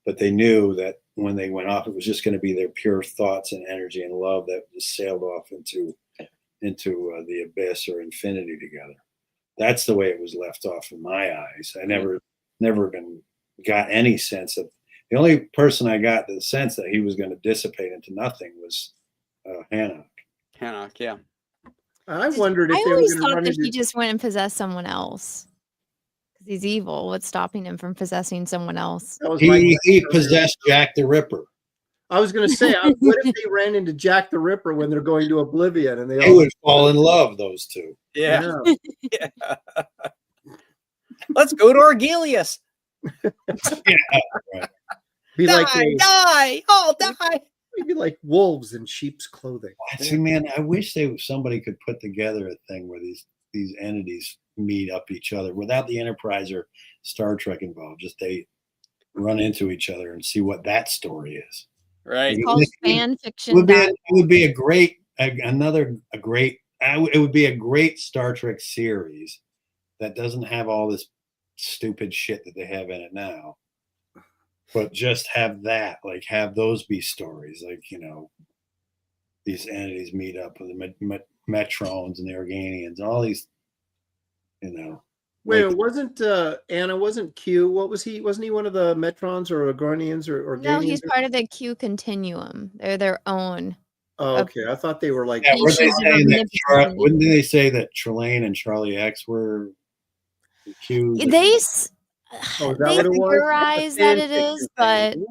but they knew that when they went off, it was just going to be their pure thoughts and energy and love that just sailed off into the abyss or infinity together. That's the way it was left off in my eyes. I never even got any sense of. The only person I got the sense that he was going to dissipate into nothing was Hanok. Hanok, yeah. I wondered if I they were always going to thought run that into. he just went and possessed someone else because he's evil. What's stopping him from possessing someone else? That was my He question. possessed Jack the Ripper. I was going to say, what if they ran into Jack the Ripper when they're going to Oblivion and they They all would fall in love, those two. Yeah. Yeah. Let's go to Argelius. Be like Die! Oh, die! maybe like wolves in sheep's clothing. See, man, I wish somebody could put together a thing where these entities meet up each other without the Enterprise or Star Trek involved. Just they run into each other and see what that story is. Right. It's called fan It fiction. would be a great Star Trek series that doesn't have all this stupid shit that they have in it now, but just have have those be stories, these entities meet up with the Metrons and the Organians, all these, Wait, wasn't Q? What was he? Wasn't he one of the Metrons or Garnians or No, he's Organians? part of the Q continuum. They're their own. Oh, okay. I thought they were like. Yeah, were they Species of saying that omnipotent. wouldn't they say that Trelane and Charlie X were accused? They Oh, is that they what it was? theorize that it Fan is, fiction but thing.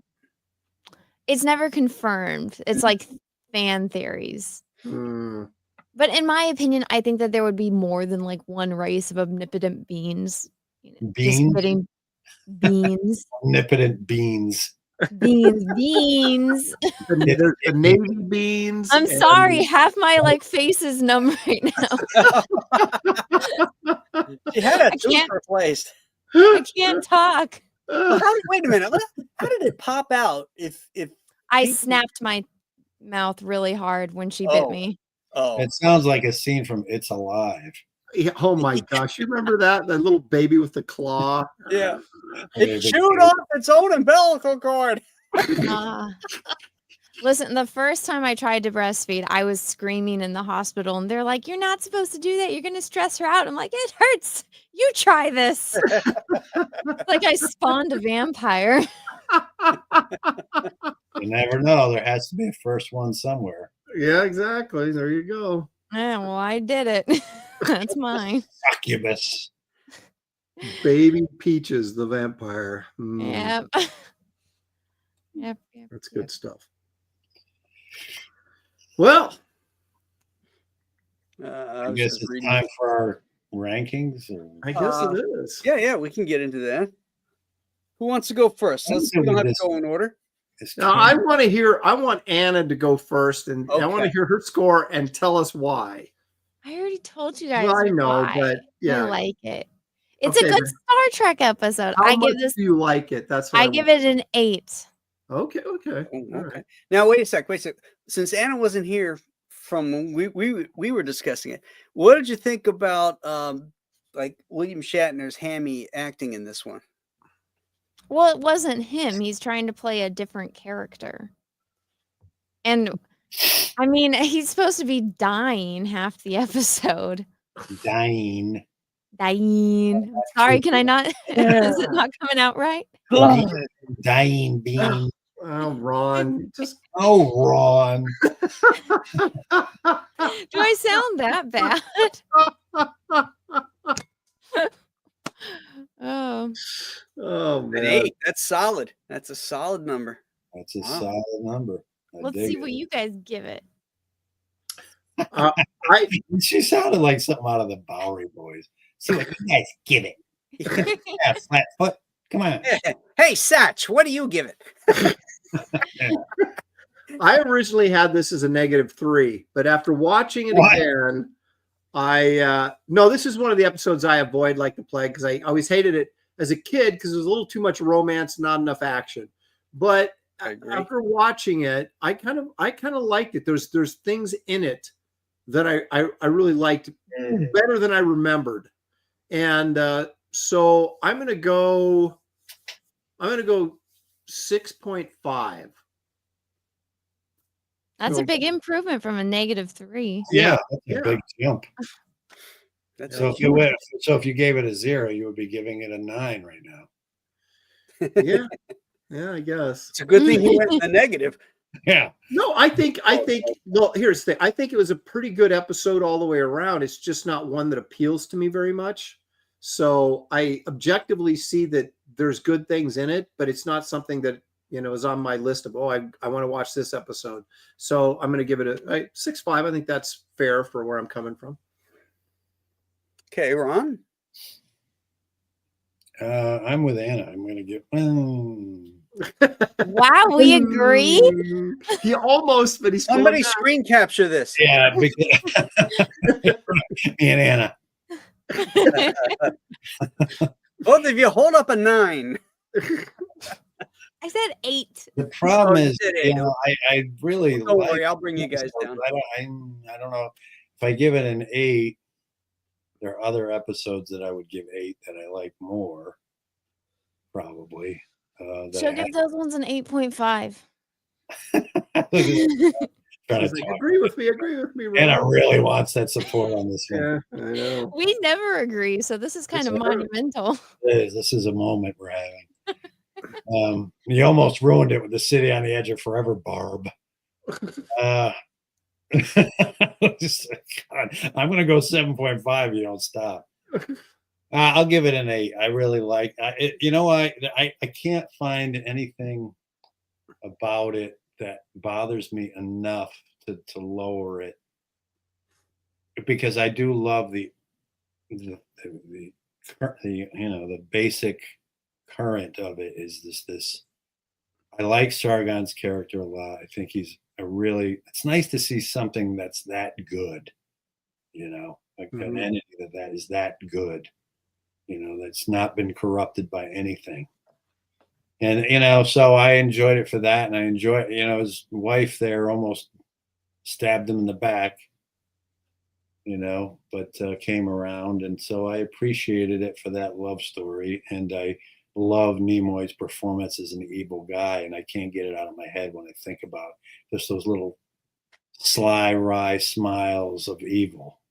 it's never confirmed. It's like fan theories. Hmm. But in my opinion, I think that there would be more than like one race of omnipotent beings. Just Beans? kidding. Beans. Omnipotent beans. Beans. There's the navy beans. I'm and- sorry, half my like face is numb right now. She had a I tooth can't- replaced. I can't talk. Wait a minute. How did it pop out? If I people- snapped my mouth really hard when she bit Oh. me. oh It sounds like a scene from It's Alive. Yeah, oh my gosh! You remember that little baby with the claw? yeah, it chewed off its own umbilical cord. Listen, the first time I tried to breastfeed, I was screaming in the hospital, and they're like, "You're not supposed to do that. You're going to stress her out." I'm like, "It hurts. You try this." Like I spawned a vampire. You never know. There has to be a first one somewhere. Yeah, exactly. There you go. Yeah, well, I did it. That's mine. Succubus. Baby Peaches, the vampire. Mm, Yep. Yep. That's good stuff. Well, I guess it's time for our rankings. Or... I guess it is. Yeah, we can get into that. Who wants to go first? We don't have to go in order. Now, I want Anna to go first, and I want to Okay. hear her score and tell us why. I already told you guys. Well, I know, why. but yeah. I like it. It's Okay, a good then. Star Trek episode. How I much give this. do you like it? That's what I give it an 8. Okay. Oh, All okay. right. Now wait a sec. Since Anna wasn't here from when we were discussing it, what did you think about like William Shatner's hammy acting in this one? Well, it wasn't him. He's trying to play a different character. And I mean, he's supposed to be dying half the episode. Dying. Sorry, can I not? Is it not coming out right? Dying being. Oh, Ron, just Oh, Ron. Do I sound that bad? Oh, oh An man. 8. That's solid. That's a solid number. That's a Wow. solid number. I let's dig see it. what you guys give it. She sounded like something out of the Bowery Boys. See what you guys give it. Yeah, flat foot. Come on. Hey, Satch, what do you give it? I originally had this as a -3, but after watching it What? again, no, this is one of the episodes I avoid like the plague because I always hated it as a kid because there was a little too much romance, not enough action. But I agree. after watching it, I kind of liked it. There's things in it that I really liked better than I remembered, and so I'm gonna go 6.5. That's a No. big improvement from a -3. Yeah, that's a Yeah. big jump. That's So a if you gave it a 0, you would be giving it a 9 right now. Yeah, yeah, I guess. It's a good thing he went in the negative. Yeah. No, I think well, here's the thing. I think it was a pretty good episode all the way around. It's just not one that appeals to me very much. So I objectively see that there's good things in it, but it's not something that, is on my list of, I want to watch this episode. So I'm going to give it a 6.5. I think that's fair for where I'm coming from. Okay, Ron. I'm with Anna. I'm going to give. Wow, we agree. He almost, but he's Somebody screen capture this. Yeah, because me and Anna. Both of you hold up a 9. I said 8. The problem you is, did it. I really Don't like worry, I'll bring you guys episodes. down. I don't know if I give it an 8. There are other episodes that I would give 8 that I like more, probably. She'll give those ones an 8.5. Agree with me, Ron. Anna really wants that support on this one. Yeah, I know. We never agree, so this is kind of monumental. This is a moment we're having. You almost ruined it with the City on the Edge of Forever, Barb. God, I'm going to go 7.5. You don't stop. I'll give it an 8. I really like it. I can't find anything about it that bothers me enough to lower it, because I do love the basic current of it is this. I like Sargon's character a lot. I think he's it's nice to see something that's that good, like an entity that is that good, that's not been corrupted by anything. And, so I enjoyed it for that. And I enjoyed, his wife there almost stabbed him in the back, but came around. And so I appreciated it for that love story. And I love Nimoy's performance as an evil guy. And I can't get it out of my head when I think about just those little sly, wry smiles of evil,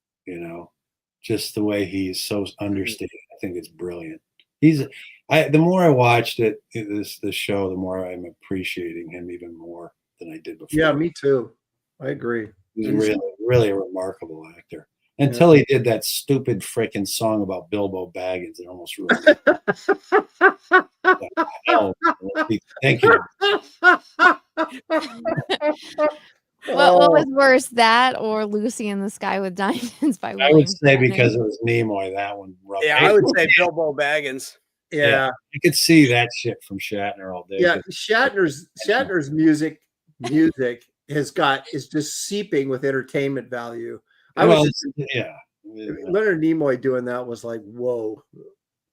just the way he's so understated. I think it's brilliant. The more I watched this show, the more I'm appreciating him even more than I did before. Yeah, me too. I agree. He's really, really a remarkable actor. Until he did that stupid freaking song about Bilbo Baggins, it almost ruined it. Thank you. What was worse, that or Lucy in the Sky with Diamonds by William I would say Shatner? because it was Nimoy, that one. Yeah, I would say Bilbo Baggins. Yeah. You could see that shit from Shatner all day. Yeah, Shatner's music is just seeping with entertainment value. Leonard Nimoy doing that was like, whoa,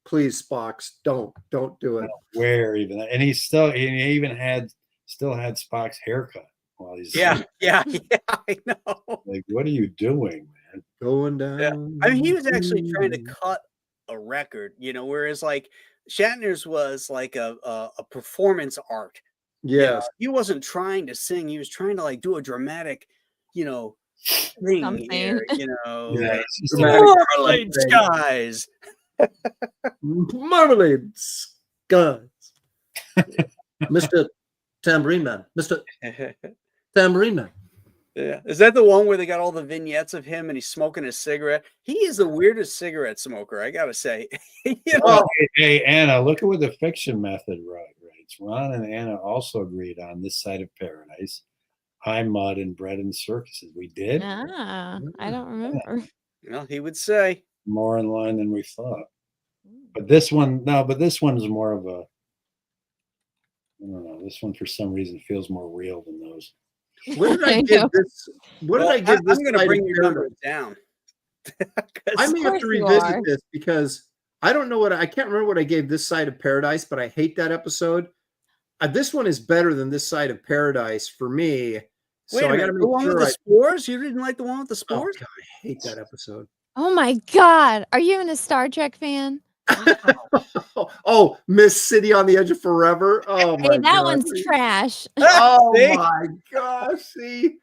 please, Spock, don't do it. Where even, and he still had Spock's haircut while he's yeah, I know. Like, what are you doing, man? Going down. Yeah. I mean, he was actually trying to cut a record, whereas like Shatner's was like a performance art. Yes. He wasn't trying to sing. He was trying to like do a dramatic, thing here, Marmalade skies. Marmalade skies. Mr. Tambourine Man, Mr. Tambourine Man. Yeah. Is that the one where they got all the vignettes of him and he's smoking a cigarette? He is the weirdest cigarette smoker, I gotta say. You know? Well, hey, Anna, look at what the fiction method writes. Ron and Anna also agreed on This Side of Paradise, High Mud, and Bread and Circuses. We did. Ah, I don't remember. Well, he would say. More in line than we thought. But this one, this one is more of a, I don't know. This one, for some reason, feels more real than those. What did I give this? What did I give this? I'm going to bring your numbers down. I may have to revisit this because I don't know I can't remember what I gave This Side of Paradise, but I hate that episode. This one is better than This Side of Paradise for me. Wait a minute, the one with the spores? You didn't like the one with the spores? Oh, God, I hate that episode. Oh my God. Are you even a Star Trek fan? Oh, Miss City on the Edge of Forever. Oh my God. That one's trash. Oh my gosh. See?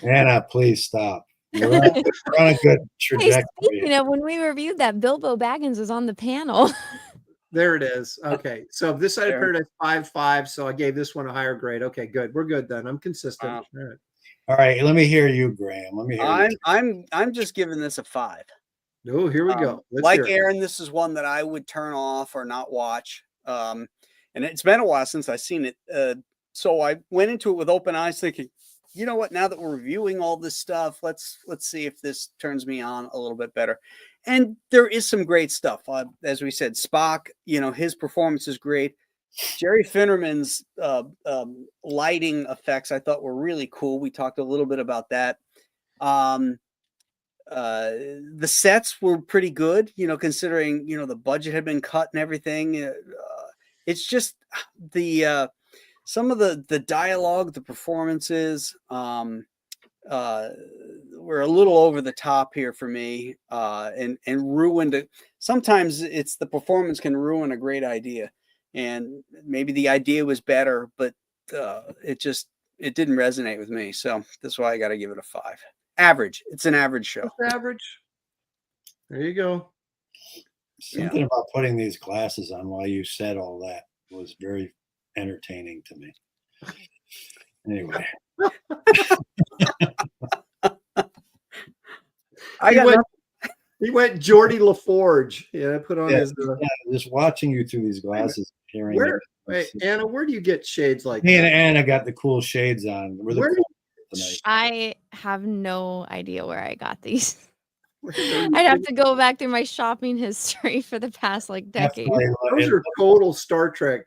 Anna, please stop. We're on a good trajectory. Speaking of, when we reviewed that, Bilbo Baggins was on the panel. There it is. Okay. So This Side of Paradise 5.5. So I gave this one a higher grade. Okay, good. We're good then. I'm consistent. Wow. All right. All right, let me hear you, Graham. Let me hear you. I'm just giving this a 5. Oh, here we go. Like Aaron, this is one that I would turn off or not watch. And it's been a while since I've seen it. So I went into it with open eyes thinking, you know what, now that we're reviewing all this stuff, let's see if this turns me on a little bit better. And there is some great stuff. As we said, Spock, his performance is great. Jerry Finnerman's lighting effects I thought were really cool. We talked a little bit about that. The sets were pretty good, considering, the budget had been cut and everything. It's just some of the dialogue, the performances, were a little over the top here for me, and ruined it. Sometimes it's the performance can ruin a great idea, and maybe the idea was better, but it didn't resonate with me. So that's why I got to give it a 5. Average. It's an average show. It's average. There you go. Something about putting these glasses on while you said all that was very entertaining to me. Anyway. He went Geordie LaForge. Yeah, put on his. Just watching you through these glasses, hearing. Wait, Anna, where do you get shades like me that? And Anna got the cool shades on. I have no idea where I got these. I'd have to go back through my shopping history for the past decade. Those are total Star Trek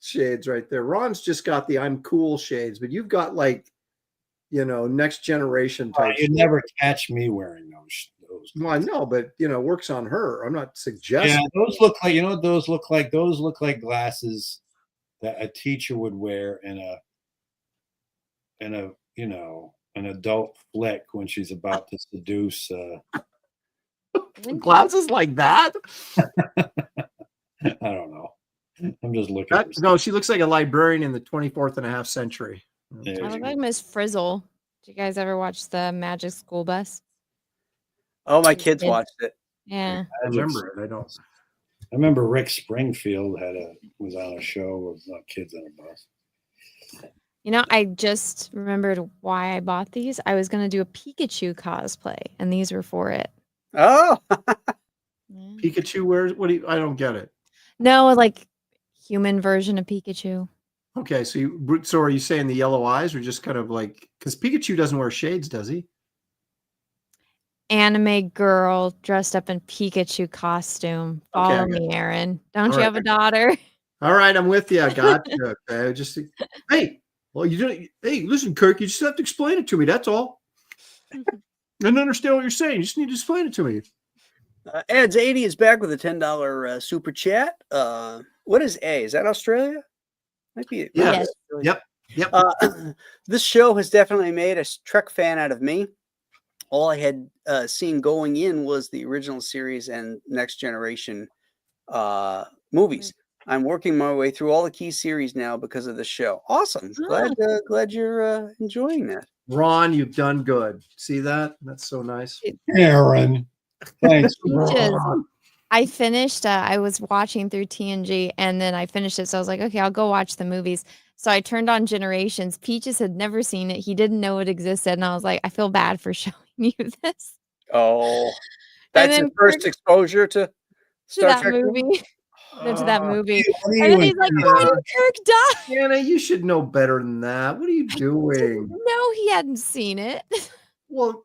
shades right there. Ron's just got the I'm cool shades, but you've got next generation type. You'd never catch me wearing those. Well, I know, but works on her. I'm not suggesting. Yeah, those look like what those look like. Those look like glasses that a teacher would wear in an adult flick when she's about to seduce. Glasses like that? I don't know. I'm just looking. No, she looks like a librarian in the 24th and a half century. I look like Miss Frizzle. Did you guys ever watch the Magic School Bus? Oh, my kids watched it. Yeah, I remember it. I don't. I remember Rick Springfield was on a show with kids on a bus. I just remembered why I bought these. I was going to do a Pikachu cosplay, and these were for it. Oh, Pikachu wears what? I don't get it. No, human version of Pikachu. Okay, so are you saying the yellow eyes, or just kind of because Pikachu doesn't wear shades, does he? Anime girl dressed up in Pikachu costume. Follow me, Aaron. Don't you have a daughter? All right, I'm with you. I got you. Okay, hey. Well, you don't. Hey, listen, Kirk. You just have to explain it to me. That's all. I don't understand what you're saying. You just need to explain it to me. Ads 80 is back with a $10 super chat. What is A? Is that Australia? Might be. Yeah. Yep. This show has definitely made a Trek fan out of me. All I had seen going in was the original series and Next Generation movies. I'm working my way through all the key series now because of the show. Awesome. Glad you're enjoying that. Ron, you've done good. See that? That's so nice. Aaron. Thanks, Ron. I finished. I was watching through TNG, and then I finished it. So I was like, okay, I'll go watch the movies. So I turned on Generations. Peaches had never seen it. He didn't know it existed, and I was like, I feel bad for showing you this. Oh, And that's then his first exposure to to Star that Trek movie. movies? No, to that movie. What are And you then he's like, why did Kirk die? Anna, you should know better than that. What are you I doing? didn't know he hadn't seen it. Well,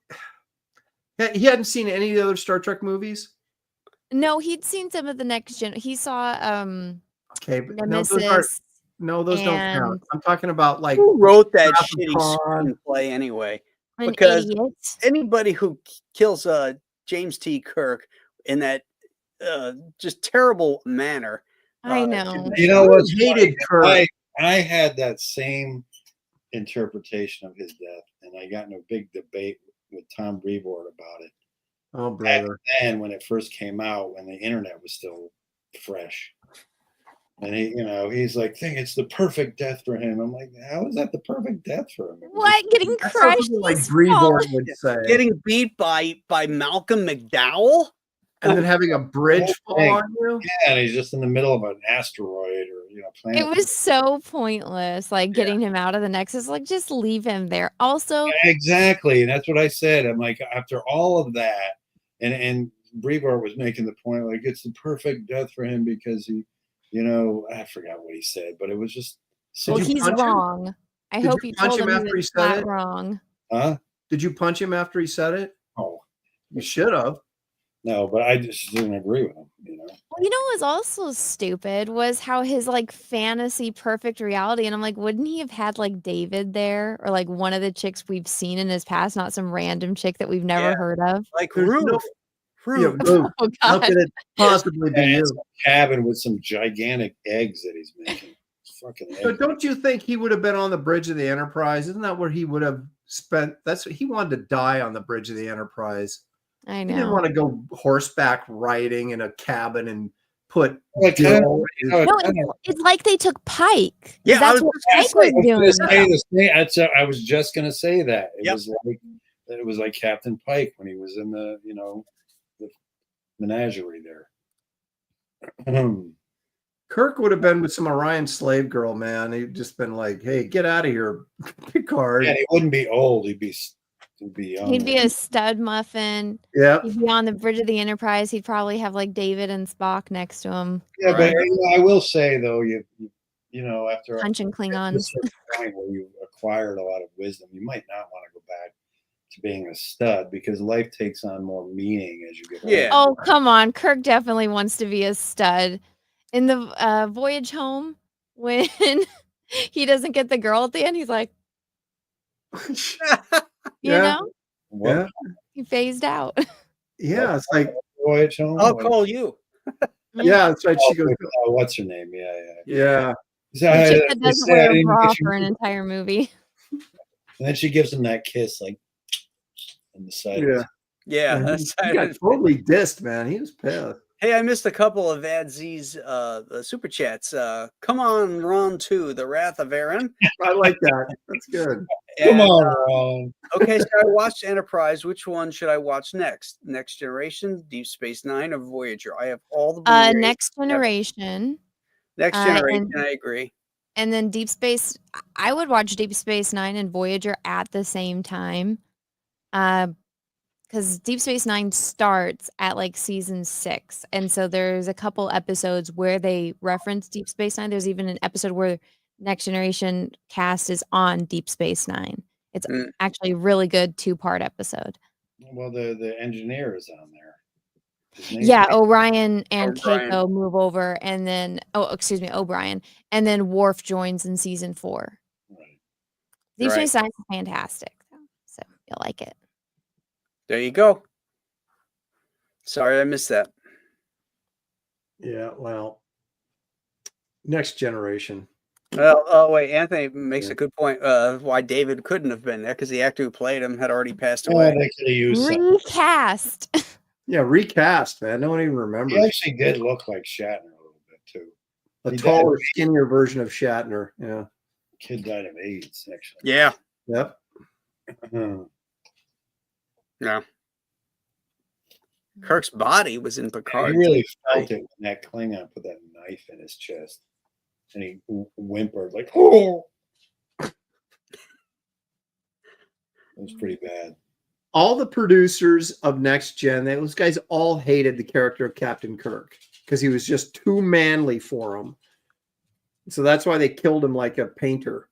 he hadn't seen any of the other Star Trek movies. No, he'd seen some of the next gen. He saw Okay, but Nemesis. those don't count. And I'm talking about like Who wrote that Wrath of shitty Khan. screenplay anyway? an Because idiot. anybody who kills James T. Kirk in that just terrible manner. I know. You know what's hated funny? Kirk. I had that same interpretation of his death, and I got in a big debate with Tom Brevoort about it. Oh, Back brother. then, when it first came out, when the internet was still fresh, and he's like, "Think it's the perfect death for him." I'm like, "How is that the perfect death for him?" What? Getting That's crushed? something like He's Brevoort fallen. would say. Getting beat by Malcolm McDowell? And then having a bridge fall thing. on you. Yeah, and he's just in the middle of an asteroid or planet. It was so pointless, like getting him out of the Nexus. Like, just leave him there. Also, Exactly, and that's what I said. I'm like, after all of that, and Brevoort was making the point like it's the perfect death for him because he, I forgot what he said, but it was just so. well, Did you he's punch him? wrong. I Did hope you you punch told him him after he he was said flat it? wrong. Huh? Did you punch him after he said it? Oh, You should have. no, but I just didn't agree with him. Well, you know what was also stupid was how his like fantasy perfect reality, and I'm like, wouldn't he have had like David there or like one of the chicks we've seen in his past, not some random chick that we've never heard of? Like There's Ruth. no- Ruth. Yeah, Ruth. Oh How God! could it possibly be And you? some cabin with some gigantic eggs that he's making. Fucking So eggs. don't you think he would have been on the bridge of the Enterprise? Isn't that where he would have spent? He wanted to die on the bridge of the Enterprise. I He didn't know. want to go horseback riding in a cabin and put Like, Dill. No, it's like they took Pike. 'Cause Yeah, I that's was what just Pike gonna was say, doing. I was just gonna say that. Yep. It was like Captain Pike when he was in the the menagerie there. Kirk would have been with some Orion slave girl, man. He'd just been like, "Hey, get out of here, Picard." Yeah, he wouldn't be old. He'd be young. He'd be a stud muffin. Yeah. He'd be on the bridge of the Enterprise. He'd probably have like David and Spock next to him, Yeah, Right. but I will say though, after punching a Klingons. certain point where you've acquired a lot of wisdom, you might not want to go back to being a stud because life takes on more meaning as you get older. Yeah. Oh, come on. Kirk definitely wants to be a stud. In the voyage home, when he doesn't get the girl at the end, he's like, you Yeah. know, What Yeah. he phased out. Yeah. It's like, voyage home? I'll call you. yeah, that's right. Oh, She goes, what's her name? Yeah. yeah. So The chick I that doesn't said I wear a didn't bra get you. for an entire movie. And then she gives him that kiss, like in the side. Yeah. Yeah. He That's, got totally dissed, man. He was pissed. hey, I missed a couple of Adz's super chats. Come on, Ron 2, The Wrath of Aaron. I like that. That's good. Come And, on, okay, so I watched Enterprise. Which one should I watch next? Next Generation, Deep Space Nine, or Voyager? I have all the Blu-rays. Next Generation. Next Generation, I agree. And then Deep Space, I would watch Deep Space Nine and Voyager at the same time. Because Deep Space Nine starts at like season 6. And so there's a couple episodes where they reference Deep Space Nine. There's even an episode where Next Generation cast is on Deep Space Nine. It's actually a really good 2-part episode. Well, the engineer is on there. Yeah, Orion and O'Brien. Keiko move over, and then O'Brien, and then Worf joins in season 4. Right. Deep Right. Space Nine is fantastic, so you'll like it. There you go. Sorry, I missed that. Yeah. Well, Next Generation. Well, oh wait, Anthony makes a good point. Why David couldn't have been there because the actor who played him had already passed Oh, away. they could have used some. Recast. Yeah, recast, man. No one even He remembers. actually did look like Shatner a little bit too. A He taller, died. skinnier version of Shatner. Yeah. Kid died of AIDS, actually. Yeah. Yep. Yeah. Kirk's body was in Picard. He really felt it when that Klingon put that knife in his chest, and he whimpered like, "Oh!" It was pretty bad. All the producers of Next Gen, those guys all hated the character of Captain Kirk because he was just too manly for them. So that's why they killed him like a painter.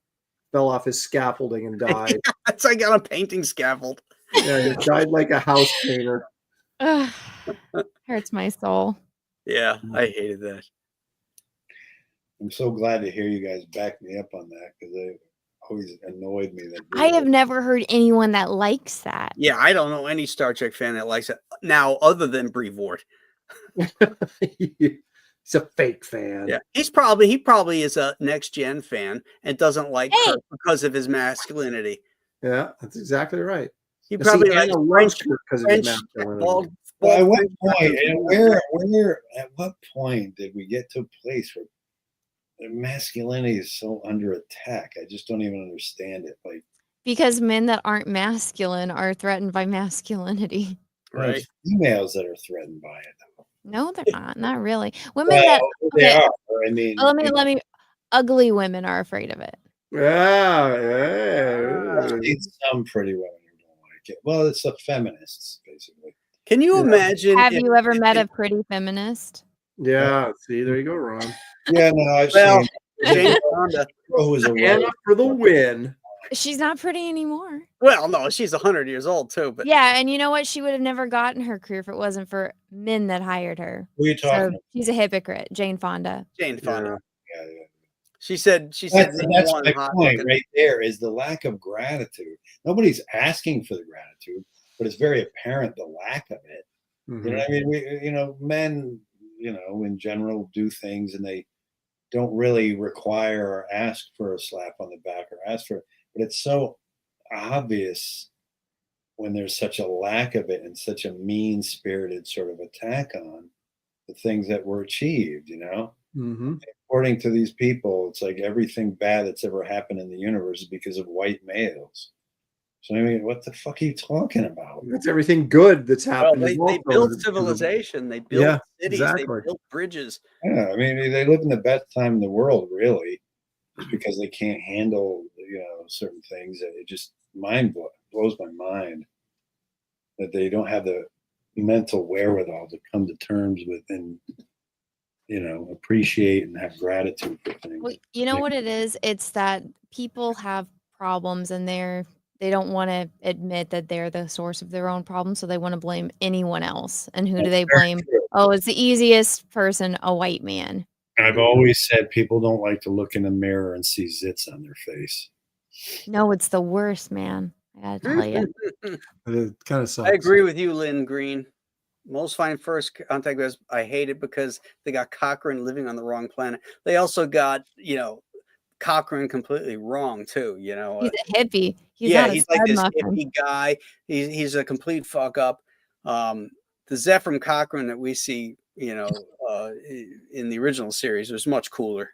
Fell off his scaffolding and died. It's like on a painting scaffold. Yeah, he died like a house painter. Ugh, hurts my soul. Yeah, I hated that. I'm so glad to hear you guys back me up on that because it always annoyed me. That I have never heard anyone that likes that. Yeah, I don't know any Star Trek fan that likes it now, other than Brevoort. He's a fake fan. Yeah, he probably is a Next Gen fan and doesn't like Kirk because of his masculinity. Yeah, that's exactly right. He probably likes French because of his masculinity. Well, at what point? At what point did we get to a place where masculinity is so under attack? I just don't even understand it. Like, because men that aren't masculine are threatened by masculinity. Right. There's females that are threatened by it. No, they're not. Not really. Women They are. I mean, let me. Ugly women are afraid of it. Yeah. I've seen some pretty women who don't like it. Well, it's the feminists, basically. Can you imagine? Have you ever met a pretty feminist? Yeah. See, there you go, Ron. Yeah, no, I've Well, seen Jane Fonda. who was a Anna for the win. She's not pretty anymore. Well, no, she's 100 years old too. But Yeah, and you know what? She would have never gotten her career if it wasn't for men that hired her. Who are you talking about? She's a hypocrite, Jane Fonda. Jane Fonda. Yeah. She said. That's one my hot point looking- right there is the lack of gratitude. Nobody's asking for the gratitude, but it's very apparent the lack of it. Mm-hmm. You know what I mean? Men, in general do things and they don't really require or ask for a slap on the back or ask for it. But it's so obvious when there's such a lack of it and such a mean-spirited sort of attack on the things that were achieved, Mm-hmm. According to these people, it's like everything bad that's ever happened in the universe is because of white males. So, I mean, what the fuck are you talking about? That's everything good that's Well, happened. they built civilization. They built cities. Exactly. They built bridges. Yeah, I mean, they live in the best time in the world, really, just because they can't handle, certain things. It just blows my mind that they don't have the mental wherewithal to come to terms with and appreciate and have gratitude for things. Well, you know what it is? It's that people have problems and they don't want to admit that they're the source of their own problems, so they want to blame anyone else. And who do they blame? Oh, it's the easiest person, a white man. I've always said people don't like to look in the mirror and see zits on their face. No, it's the worst, man. I gotta tell you. It kind of sucks. I agree with you, Lynn Green. Most fine first contact was I hate it because they got Cochrane living on the wrong planet. They also got Cochrane completely wrong too. He's a hippie. He's he's like this hippie guy. He's a complete fuck up. The Zephram Cochrane that we see, in the original series was much cooler.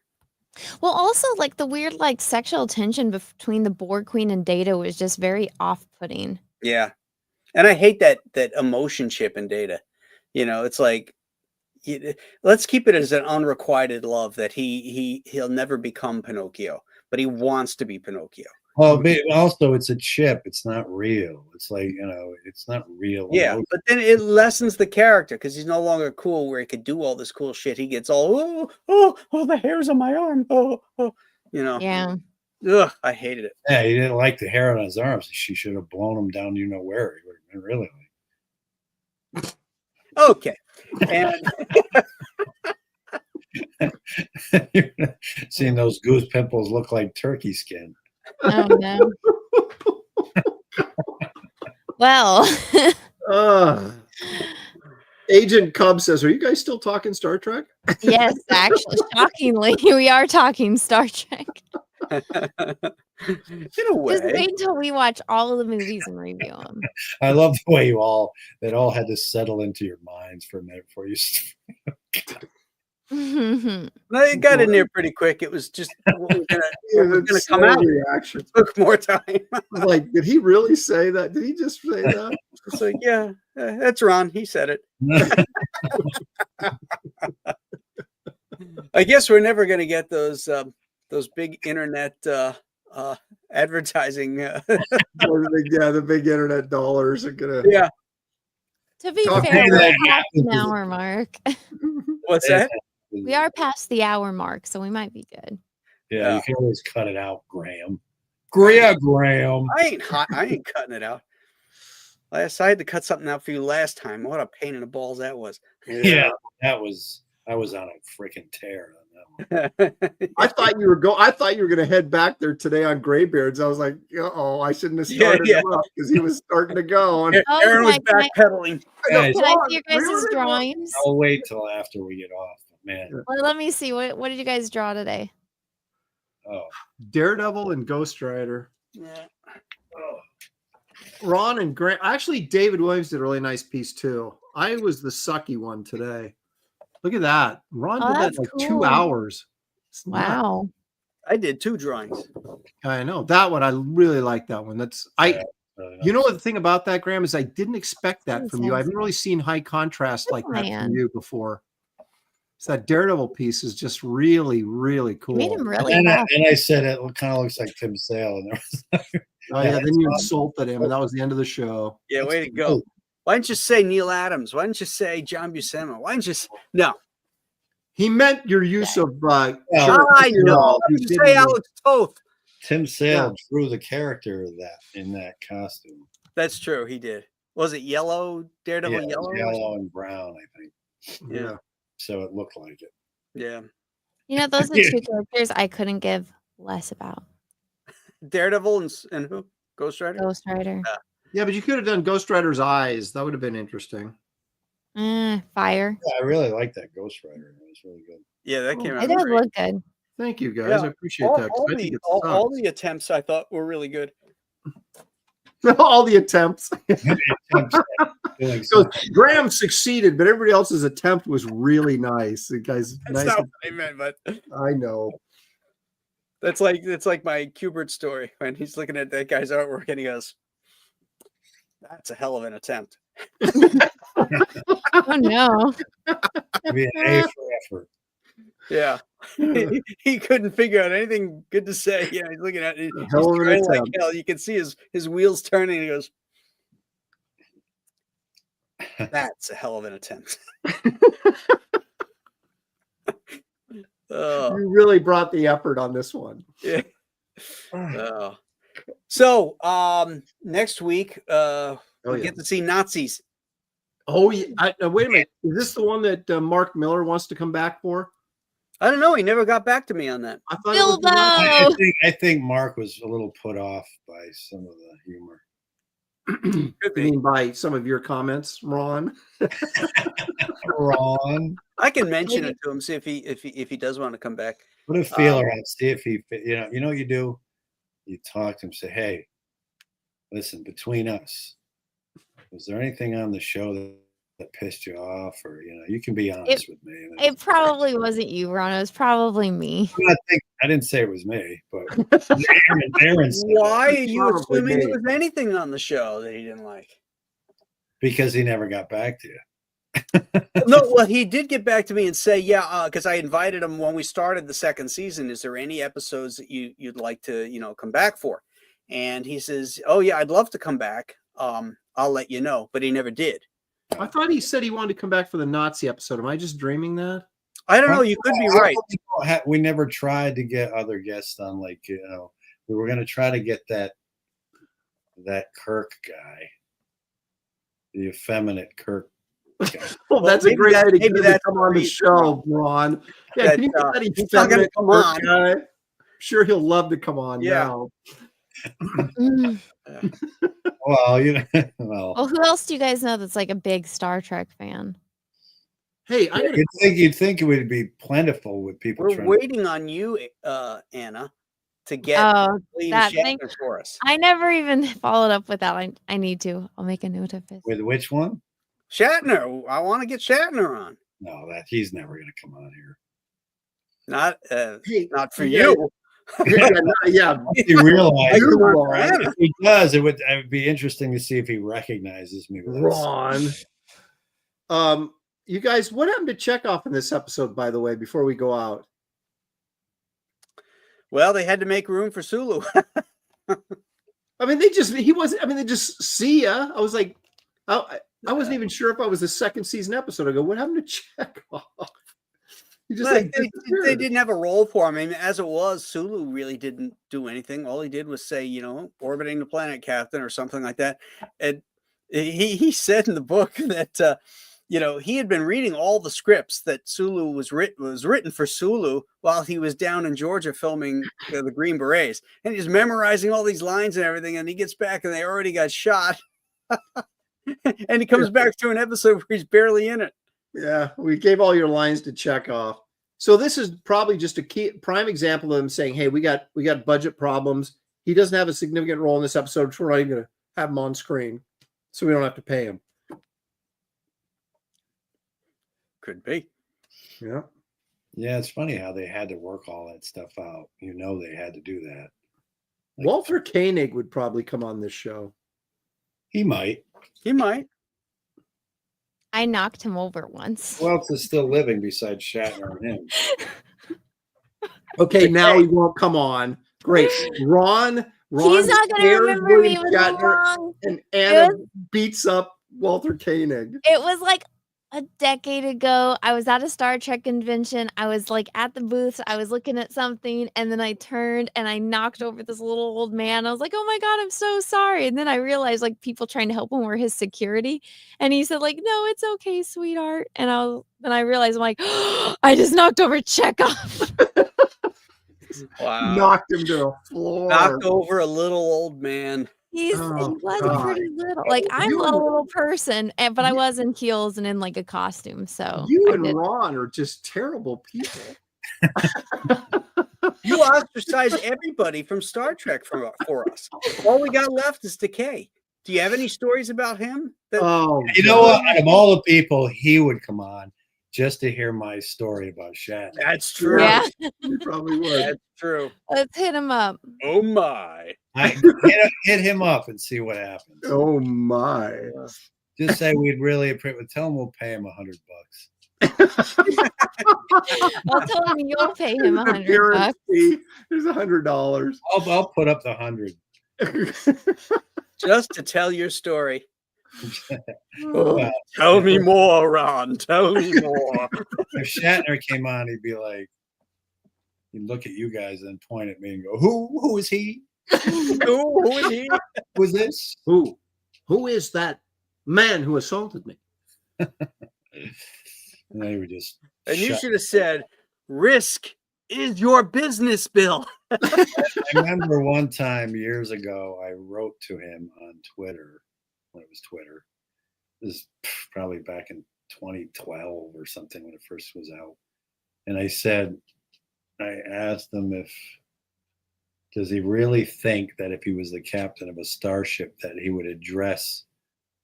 Well, also like the weird sexual tension between the Borg Queen and Data was just very off-putting. Yeah. And I hate that emotion chip in Data. It's like, let's keep it as an unrequited love that he'll never become Pinocchio, but he wants to be Pinocchio. Well, but also it's a chip. It's not real. It's like, it's not real. Yeah, emotion. but then it lessens the character because he's no longer cool where he could do all this cool shit. He gets all, the hairs on my arm. Yeah. Ugh, I hated it. Yeah, he didn't like the hair on his arms. She should have blown him down, where. He would have been really like. Okay. And seeing those goose pimples look like turkey skin. Oh no. Well. Agent Cub says, "Are you guys still talking Star Trek?" Yes, actually, shockingly, we are talking Star Trek. in a way. Just wait until we watch all of the movies and review them. I love the way it all had to settle into your minds for a minute before you. Mhm. No, it got in there pretty quick. It was just what was gonna come out. Reaction. It took more time. Like, did he really say that? Did he just say that? It's like, yeah, that's Ron. He said it. I guess we're never going to get those big internet advertising. The big internet dollars are gonna. Yeah. To be Talk fair, to we're that past an hour mark. What's that? We are past the hour mark, so we might be good. Yeah, you can always cut it out, Graham. Graham. I ain't cutting it out. I had to cut something out for you last time. What a pain in the balls that was. Yeah, I was on a freaking tear on that one. I thought you were going to head back there today on Graybeards. I was like, oh, I shouldn't have started him up because he was starting to go. And Aaron was backpedaling. Can I see your guys' drawings? I'll wait till after we get off. Man, well, let me see. What did you guys draw today? Oh, Daredevil and Ghost Rider. Yeah. Oh. Ron and Grant. Actually, David Williams did a really nice piece too. I was the sucky one today. Look at that. Ron did that in like cool. 2 hours. Wow. I did 2 drawings. I know that one. I really like that one. You know what the thing about that, Graham, is I didn't expect that from you. I haven't really seen high contrast like that from you before. So that Daredevil piece is just really, really cool. You made him really and I said it kind of looks like Tim Sale, and there was then you insulted him, and that was the end of the show. Yeah, way to go. Why didn't you say Neil Adams? Why didn't you say John Buscema? Why didn't you no? He meant your use of I know. Why didn't you say Alex Toth? Tim Sale drew the character of that in that costume. That's true. He did. Was it yellow? Daredevil yellow? Yellow and brown, I think. Yeah. So it looked like it. Yeah. You know, those are 2 characters I couldn't give less about. Daredevil and who? Ghost Rider? Ghost Rider. Yeah, but you could have done Ghost Rider's eyes. That would have been interesting. Fire. Yeah, I really like that Ghost Rider. It was really good. Yeah, that came out. It does look good. Thank you, guys. I appreciate that. All the attempts I thought were really good. All the attempts. So Graham succeeded, but everybody else's attempt was really nice. The guy's That's nice. not what I meant, but I know. That's like my Kubert story when he's looking at that guy's artwork and he goes, "That's a hell of an attempt." Oh no! Be an A for effort. Yeah, he couldn't figure out anything good to say. Yeah, he's looking at it. Hell of an attempt. Like hell. You can see his wheels turning. And he goes, "That's a hell of an attempt." You really brought the effort on this one. Yeah. So next week we get to see Nazis. Oh yeah. Wait a minute. Is this the one that Mark Miller wants to come back for? I don't know. He never got back to me on that. I thought it was I think Mark was a little put off by some of the humor. I mean, by some of your comments, Ron. Ron, I can mention it to him, see if he does want to come back. put a feeler out, see if he, you know what you do? You talk to him, say, "Hey, listen, between us, was there anything on the show that pissed you off, or you can be honest with me." It probably wasn't you, Ron. It was probably me. I didn't say it was me, but Aaron said Why are it. you assuming there was anything on the show that he didn't like? Because he never got back to you. No, well, he did get back to me and say, yeah, because I invited him when we started the second season. Is there any episodes that you'd like to, come back for? And he says, "Oh yeah, I'd love to come back. I'll let you know." But he never did. I thought he said he wanted to come back for the Nazi episode. Am I just dreaming that? I don't know. You could be right. We never tried to get other guests on. Like we were going to try to get that Kirk guy, the effeminate Kirk. Well, that's a great idea to come on the show, Ron. Yeah, can you get that effeminate Kirk guy? I'm sure he'll love to come on now. Well, Well, who else do you guys know that's like a big Star Trek fan? Hey, you'd think it would be plentiful with people. We're waiting on you, Anna, to get Shatner for us. I never even followed up with that. I need to. I'll make a note of it. With which one? Shatner. I want to get Shatner on. No, that he's never going to come on here. Not Hey, not for you you. Yeah. He realizes Ron. if he does, it would be interesting to see if he recognizes me. Ron. You guys, what happened to Chekhov in this episode, by the way, before we go out? Well, they had to make room for Sulu. I mean, they just see ya. I was like, I wasn't even sure if I was a second season episode. I go, what happened to Chekhov? He just they didn't have a role for him. I mean, as it was, Sulu really didn't do anything. All he did was say, orbiting the planet, Captain, or something like that. And he said in the book that he had been reading all the scripts that Sulu was written for Sulu while he was down in Georgia filming the Green Berets, and he's memorizing all these lines and everything. And he gets back, and they already got shot. And he comes back to an episode where he's barely in it. Yeah, we gave all your lines to Chekhov. So this is probably just a prime example of him saying, "Hey, we got budget problems. He doesn't have a significant role in this episode, so we're not even going to have him on screen, so we don't have to pay him." Could be. Yeah. Yeah, it's funny how they had to work all that stuff out. They had to do that. Walter Koenig would probably come on this show. He might. I knocked him over once. Who else is still living besides Shatner and him? Okay, now he won't come on. Great. Ron He's not going to remember me. It was long. And Anna beats up Walter Koenig. It was like a decade ago. I was at a Star Trek convention. I was like at the booths. I was looking at something, and then I turned and I knocked over this little old man. I was like, "Oh my God, I'm so sorry." And then I realized like people trying to help him were his security. And he said like, "No, it's okay, sweetheart." And then I realized I'm like, oh, I just knocked over Chekhov. Wow. Knocked him to the floor. Knocked over a little old man. He was pretty little. Like I'm a little person, but I was in heels and in like a costume. So you and Ron are just terrible people. You ostracized everybody from Star Trek for us. All we got left is Decay. Do you have any stories about him? You know what? Out of all the people, he would come on just to hear my story about Shatner. That's true. Yeah, You probably would. That's true. let's hit him up. Oh my! Hit him up and see what happens. Oh my! Just say we'd really appreciate. Tell him we'll pay him $100. I'll tell him you'll pay him $100. There's $100. I'll put up the 100 just to tell your story. Tell me more, Ron. Tell me more. If Shatner came on, he'd be like, he'd look at you guys and point at me and go, "Who is he? Who is he? Who is this? Who is that man who assaulted me?" And they were just. And you should have said, "Risk is your business, Bill." I remember one time years ago, I wrote to him on Twitter. When it was Twitter, this is probably back in 2012 or something when it first was out. And I asked him does he really think that if he was the captain of a starship that he would address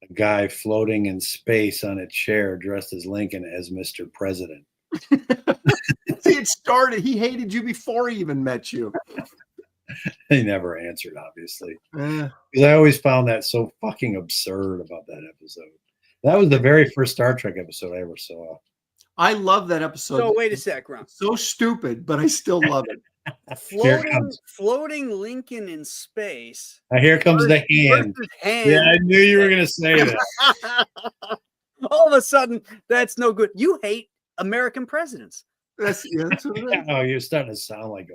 a guy floating in space on a chair dressed as Lincoln as Mr. President? See, it started. He hated you before he even met you. He never answered, obviously. Because I always found that so fucking absurd about that episode. That was the very first Star Trek episode I ever saw. I love that episode. So wait a sec, Ron. So stupid, but I still love it. Floating Lincoln in space. Here comes the hand. Yeah, I knew you were going to say that. All of a sudden, that's no good. You hate American presidents. That's what it is. Oh, you're starting to sound like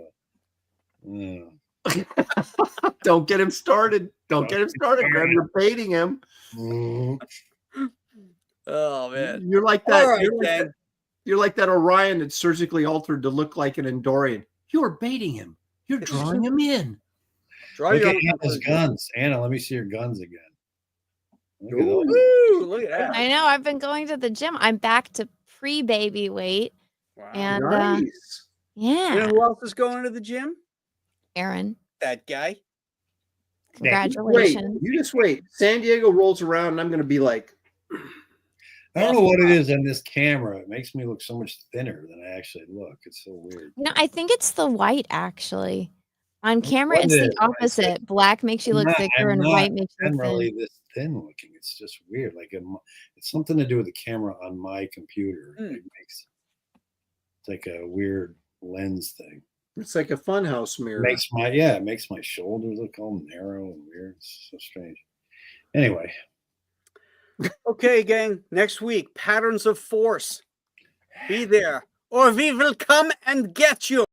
Don't get him started. Don't get him started, Graham. You're baiting him. Oh man, You're like that. Right, you're like that Orion that's surgically altered to look like an Endorian. You're baiting him. You're drawing him in. Look at Anna's guns. Anna, let me see your guns again. Look at that. I know. I've been going to the gym. I'm back to pre-baby weight. Wow. And Nice. yeah. You know who else is going to the gym? Aaron, That guy. congratulations. You just wait. San Diego rolls around and I'm going to be like, I don't know what it is on this camera. It makes me look so much thinner than I actually look. It's so weird. No, I think it's the white actually. On camera, what it's it the is. When I say- opposite. Black makes you I'm look not- thicker, I'm and not white makes you look generally thin. this thin looking. It's just weird. Like it's something to do with the camera on my computer. It's like a weird lens thing. It's like a funhouse mirror. It makes my shoulders look all narrow and weird. It's so strange. Anyway. Okay, gang. Next week, Patterns of Force. Be there, or we will come and get you.